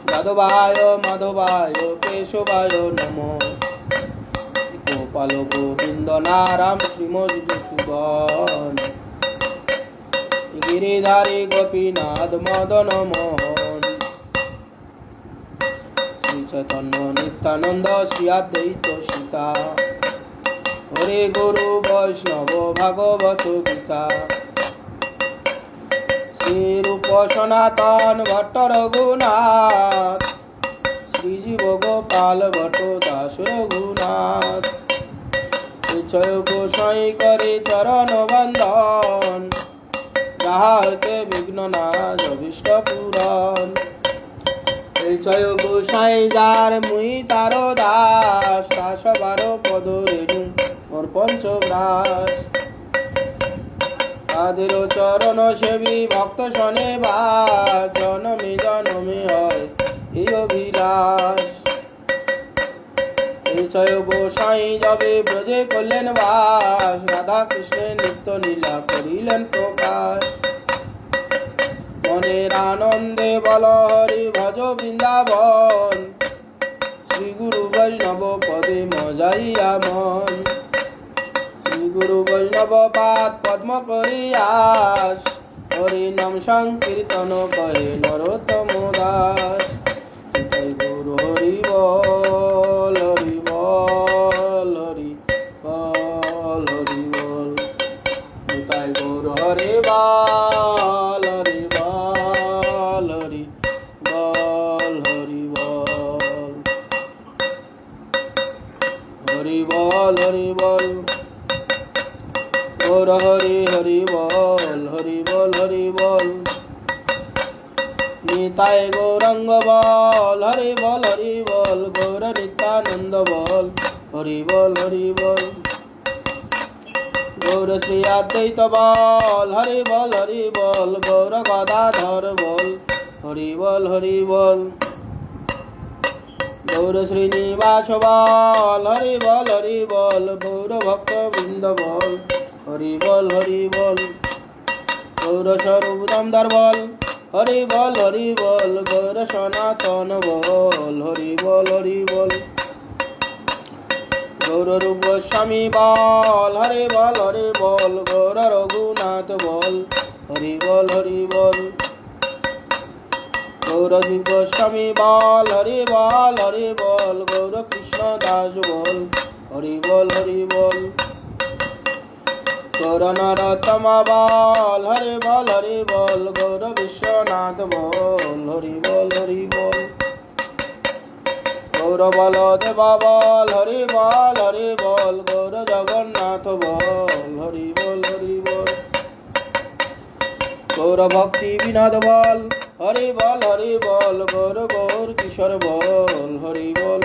যাদবায় মাধবায় কেশবায় নমঃ, গোপাল গোবিন্দ নারাম শ্রীমধুসূদন, গিরিধারী গোপীনাথ মদন মোহন, শ্রী চৈতন্য নিত্যানন্দ শ্রী অদ্বৈত সীতা, হরে গুরু বৈষ্ণব ভাগবত গীতা, শ্রী রূপ সনাতন ভট্ট রঘুনাথ, শ্রীজীব গোপাল ভট্ট দাস রঘুনাথ, জয় গোসাই করে চরণ বন্দন, যাহা হইতে বিঘ্ন নাশ অভীষ্ট পূরণ, জয় গোসাই যার মুই তার দাস, তা সবার পদ রেণু মোর পঞ্চগ্রাস, তাদের চরণ সেবী ভক্ত শনে বাস, জনমে জনমে হয় এই অভিলাষ, জয় গোসাই যবে ব্রজে করলেন বাস, রাধা কৃষ্ণের নিত্য লীলা করিলেন প্রকাশ, মনের আনন্দে বল হরি ভজ বৃন্দাবন, শ্রী গুরু বৈষ্ণব পদে মজাইয়া মন, শ্রী গুরু বৈষ্ণব পাদ পদ্ম করিয়াস, হরি নাম সংকীর্তন করে নরোত্তম দাস, গুরু হরি বল হরি বল হরি বল হরি বল, তাই গৌর হরি বল হরি বল হরি বল হরি বল, হরি বল হরি বল গৌর হরি হরি বল হরি বল হরি বল নিতাই গৌরাঙ্গ বল হরি বল গৌর নিত্যানন্দ বল হরি বল গৌর শ্রী অদ্বৈত বল হরি বল গৌর গদাধর বল হরি বল গৌর শ্রীনিবাস বল হরি বল গৌর ভক্ত বৃন্দ বল হরি বল গৌর স্বরূপ দামদার বল হরি বল গৌর সনাতন বল হরি বল গৌর রূপ গোস্বামী বল হরি বল গৌর রঘুনাথ বল হরি বল গৌর জীব গোস্বামী বল হরি বল গৌর কৃষ্ণ দাস বল হরি বল গৌর নরোত্তম বল হরি বল গৌর বিশ্বনাথ বল হরি বল গৌর বলদেব বল হরি বল গৌর জগন্নাথ বল হরি বল গৌর ভক্তি বিনোদ বল হরি বল গৌর কিশোর বল হরি বল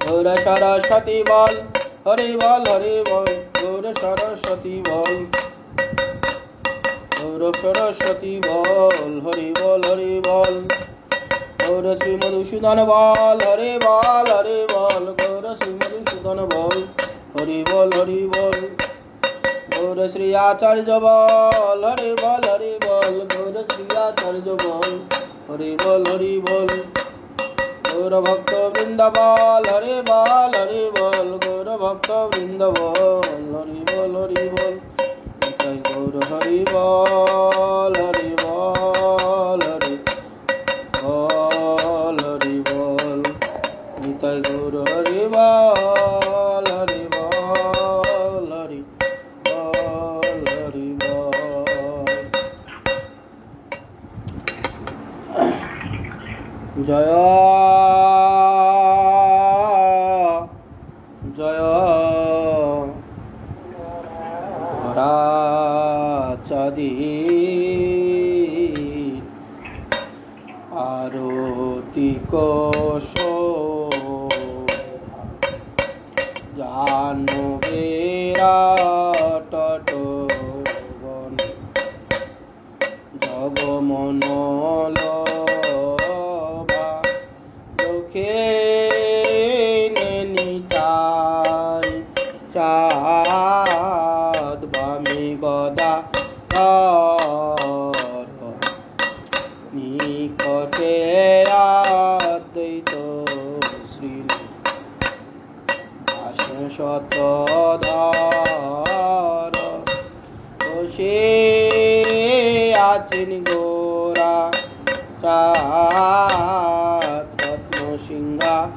গৌর সরস্বতী বল হরি বল গৌর সরস্বতী বল গৌর সরস্বতী বল হরি বল গৌর শ্রী মধুসূদন বল হরি বল গৌর শ্রী মধুসূদন বল হরি বল গৌর শ্রী আচার্য বল হরি বল গৌর শ্রী আচার্য বল হরি বল গৌর ভক্ত বৃন্দ বল হরি বল গৌর ভক্ত বৃন্দ বল হরি বল গৌর হরি বল হরি বল নিতাই গৌর হরি বল হরি বল জয় জয় চাঁদি আরতি কোশ জানবেরা টটবন জগমনল চোখে নিতাই চাঁদ বামি গদা নিকটে অদ্বৈত শ্রী শতধর বসে আছেন গোরা চাঁদ রত্ন সিংহাসনে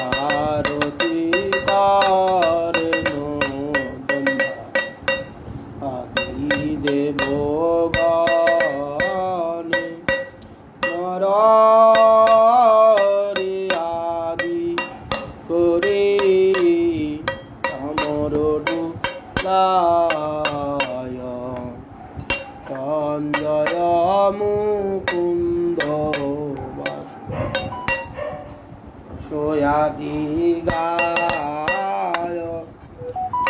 আরতি করেন আদি দেবগণে নরহরি আদি করে আমর ডুলায় সঞ্জয় মুকুন্দ সোয়াদি গায়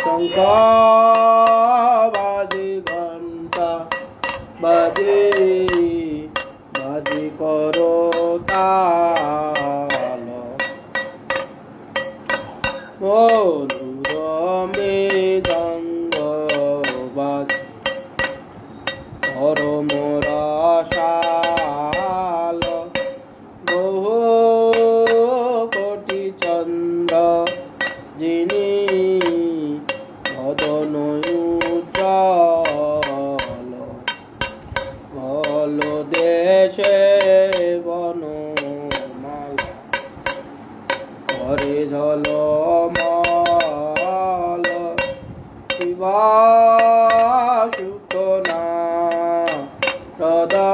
শঙ্খ বাজে ঘণ্টা বাজে বাজে করো তাল মধুর মৃদঙ্গ বাজে পরম রসাল বহু কোটি চন্দ্র যিনি বদন উজ্জ্বল বল দেশে বনমাল করে ঝলমল শিবা সুখনা প্রদা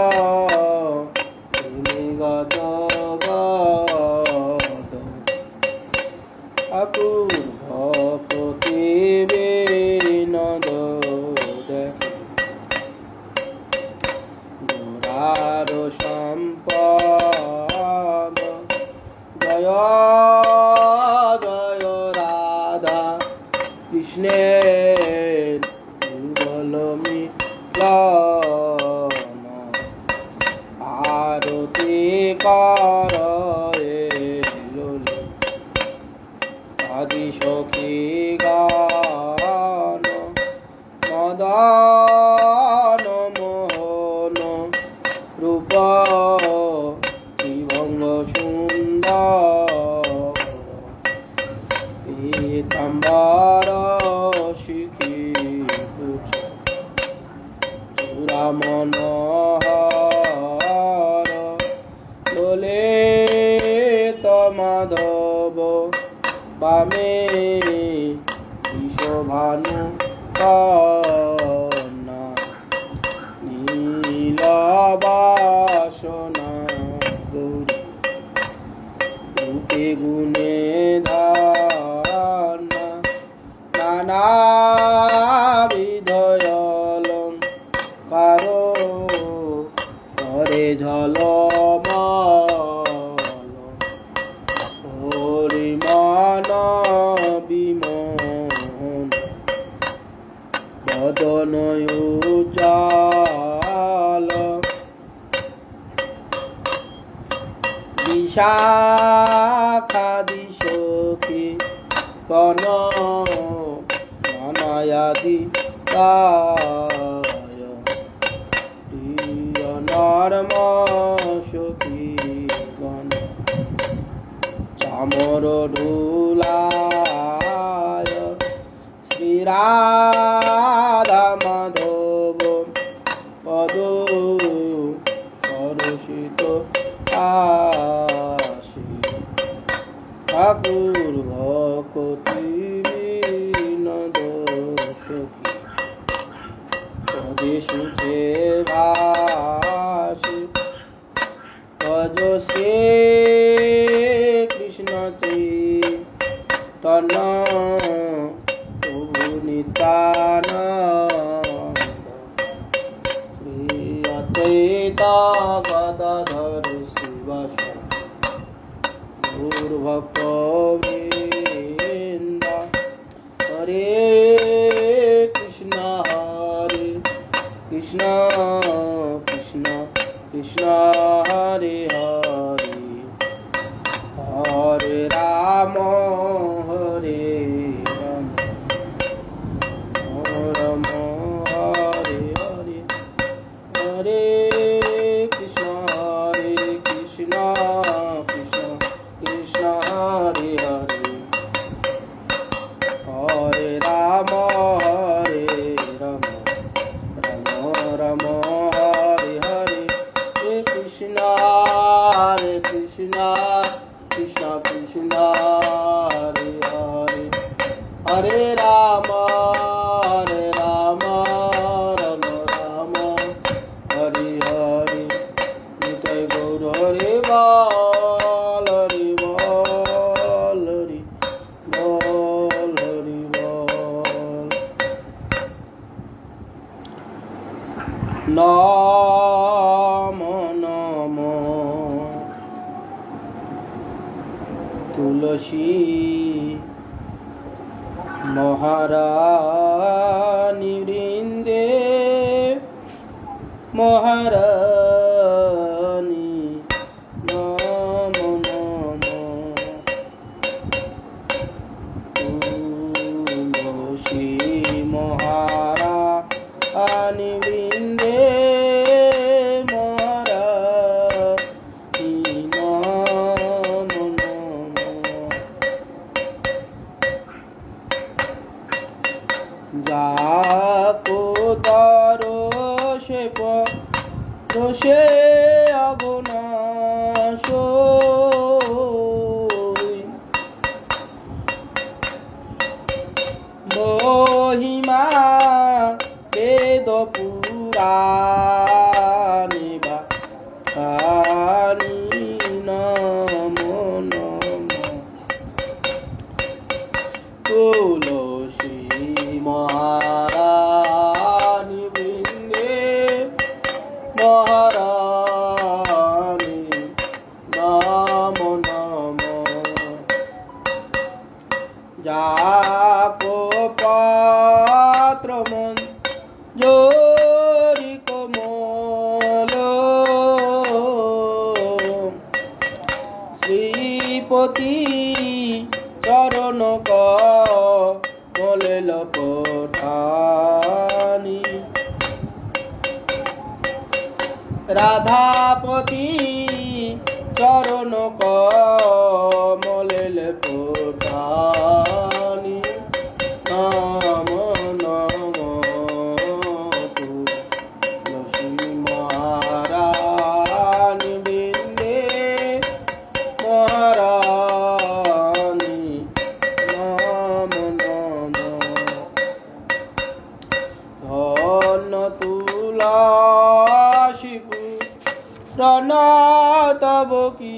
আর সম্পদ জয় জয় রাধা কৃষ্ণের যুগল মিলন আরতি কর আদি সখী গান মদন মোহন রূপ বিভঙ্গ সুন্দর পীতাম্বর শিখি চূড়া মনোহর ললিত মাধব বামে বিশ্বভানু কন্যা নীলবাসনা গৌরী রূপে গুণে ধান নানাবিধ অলঙ্কার করে ঝলমল হরিমন বিমোহন বদন উজ্জ্বল বিশাখাদি সখী কন নানায়াদি কায় প্রিয় নর্ম সখী গণ চামর ধুলায় শ্রীরাধা মাধব পদ সরসিত আসি ঠাকুর ভকতি বিনোদ সখী পদে সুখে ভাসি ভজ শ্রী কৃষ্ণ চৈতন্য প্রভু নিত্যানন্দ প্রিয়দ্বৈত গদাধর শিবাসাদি গৌরভক্ত বৃন্দ হরে কৃষ্ণ কৃষ্ণ কৃষ্ণ হরে হরে হরে রাম হরে রাম রাম হরে হরে হরে কৃষ্ণ কৃষ্ণ কৃষ্ণ হরে হরে হরে রাম হরে রাম রাম রাম হরে হরে হরে কৃষ্ণ কৃষ্ণ কৃষ্ণ হরে হরে হরে রাম রাম রাম হরে হরে নিতাই গৌর হরে বল হরি বল হরি বল হরি বল নম নম তুলসী মহারানী বৃন্দে মহারানী নম নম তুলসী মহারানী বৃন্দে মহারানী নম নম যাকো দরশে দোষে অগুনাশ মহিমা বেদ পুরাণে বা নম নম তুলসী মহারানী বৃন্দে মহারানী পতি চরণ কমলে লপটানি রাধাপতি চরণ কমলে লপটানি নম নম তুলসী মহারানী বৃন্দে মহারানী নম নম ধন্য তুলসী পুরাণ তব কি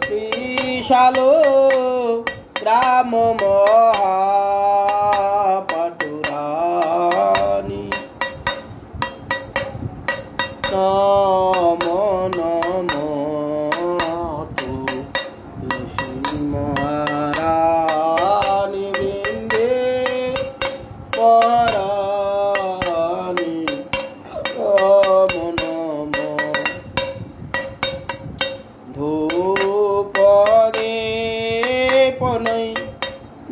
শ্রীশালো গ্রাম মহাপাটুরানি নম নম তুলসী মহারানী বৃন্দে মহারানী নম নম ধূপ দেপনৈ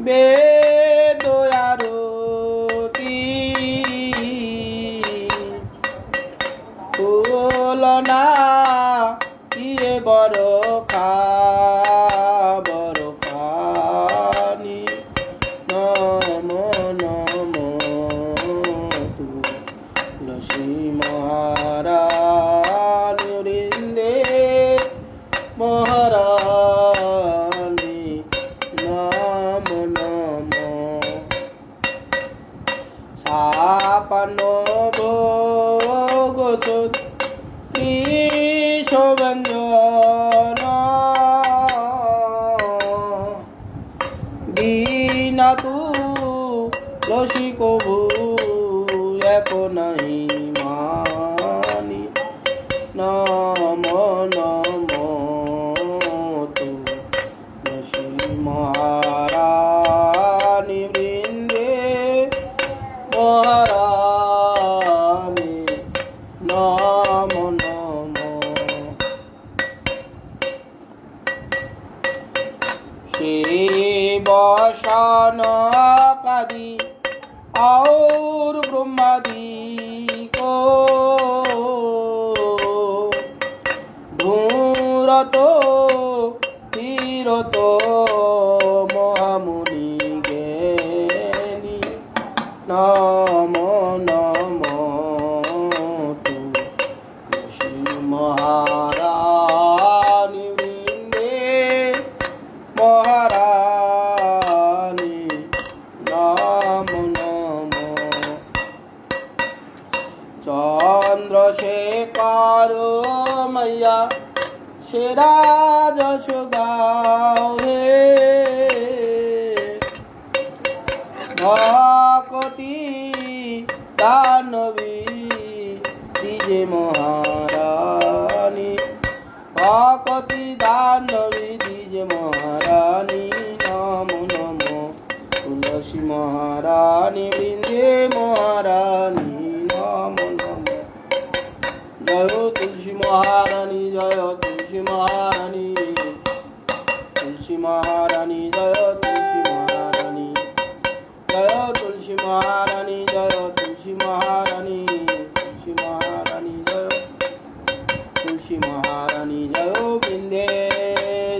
বেদ আরতি তুলনা ইয়ে বড় খানি নম নম তুলসী মহারানী বৃন্দে মহারানী নম নম ছাপান্ন ভোগ ত্রিশব্যঞ্জন বিনা তুলসী কভু এক নাই মানি নম নম তুলসী মহারানী বৃন্দে মহারানী নম নম শিব সনকাদি और ब्रह्मादि को धूरतो तीरतो महामुनि ज्ञानी नमो नमो तुलसी महारानी वृंदे महारानी नमो नमो चंद्रशेखर मैया शेरा जश गाओ हे भक्ति दानवी दीजे महारानी भक्ति दानवी दीजे महारानी नमो नमो तुलसी महारानी वृंदे महारानी नमो नमो जय तुलसी महारानी जय तुलसी महारानी तुलसी महारानी जय तुलसी महारानी जय तुलसी महारानी जय तुलसी महारानी तुलसी महारानी जय तुलसी महारानी जय वृंदे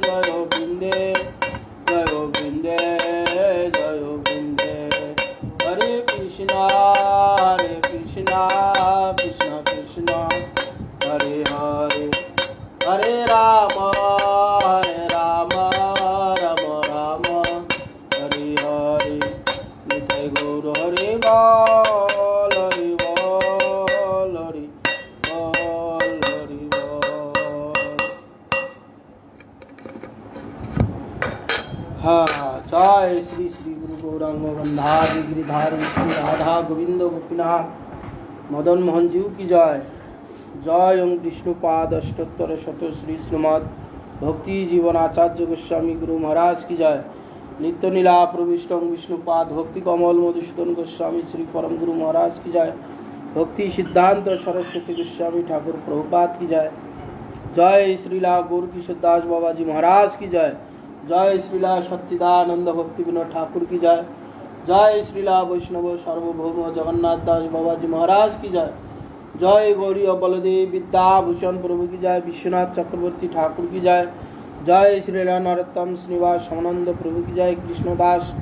जय वृंदे जय वृंदे जय वृंदे हरे कृष्णा कृष्ण कृष्ण हरे हरे हरे राम राम राम हरे हरे निताय गौर हरे बोल हरे बोल हरे बोल हरे बोल। हाँ जय श्री श्री गुरु गौरांग बंधारी गिरिधारी श्री राधा गोविंद गोपीनाथ मदन मोहन जीव की जय। जय ओम विष्णुपाद अष्टोत्तर शत श्री श्रीमद भक्ति जीवनाचार्य गोस्वामी गुरु महाराज की जय। नित्य नीला प्रविष्ट विष्णुपाद भक्ति कमल मधुसूदन गोस्वामी श्री परम गुरु महाराज की जय। भक्ति सिद्धांत सरस्वती गोस्वामी ठाकुर प्रभुपाद की जय। जय श्रीला गौरकिशोर दास बाबा जी महाराज की जय। जय श्रीला सच्चिदानंद भक्ति विनोद ठाकुर की जय। जय श्रीला वैष्णव सार्वभौम जगन्नाथ दास बाबा जी महाराज की जय। जय गौरी बलदेव विद्याभूषण प्रभु की जय। विश्वनाथ चक्रवर्ती ठाकुर की जय। जय श्रीला नरोत्तम श्रीनिवास समानंद प्रभु की जय। कृष्णदास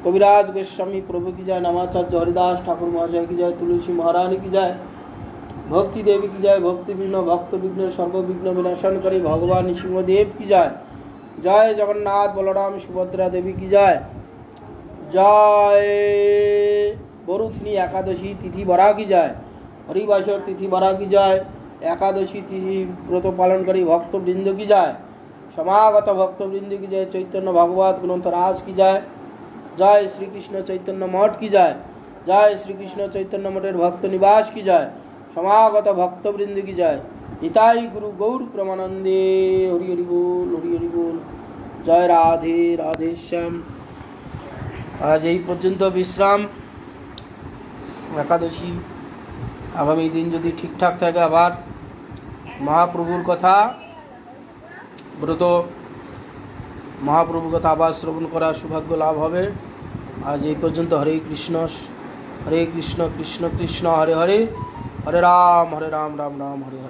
कविराज गोस्वामी प्रभु की जय। नमाचार्य हरिदास ठाकुर महाशय की जय। तुलसी महारानी की जय। भक्ति देवी की जय। भक्ति विघ्न भक्त विघ्न सर्व विघ्न विनाशन करी भगवान नृसिंहदेव की जय। जय जगन्नाथ बलराम सुभद्रा देवी की जय। जय बरुथनी एकादशी तिथि बरा की जय। हरिवासर तिथि बरा की जय। एकादशी तिथि व्रत पालन करी भक्त वृंद की जय। समागत भक्त वृंद की जय। चैतन्य भागवत ग्रंथराज की जय। जय श्री कृष्ण चैतन्य मठ की जय। जय श्री कृष्ण चैतन्य मठेर भक्त निवास की जय। समागत भक्त वृंद की जय। निताई गुरु गौर प्रमानंदे। हरि हरि बोल हरि हरि बोल। जय राधे राधे श्याम। आज এই পর্যন্ত বিশ্রাম। একাদশী আগামী দিন যদি ঠিকঠাক থাকে আবার মহাপ্রভুর কথা ব্রত মহাপ্রভুর কথা আবার শ্রবণ করার সৌভাগ্য লাভ হবে। আজ এই পর্যন্ত। হরে কৃষ্ণ কৃষ্ণ কৃষ্ণ হরে হরে, হরে রাম রাম রাম হরে হরে।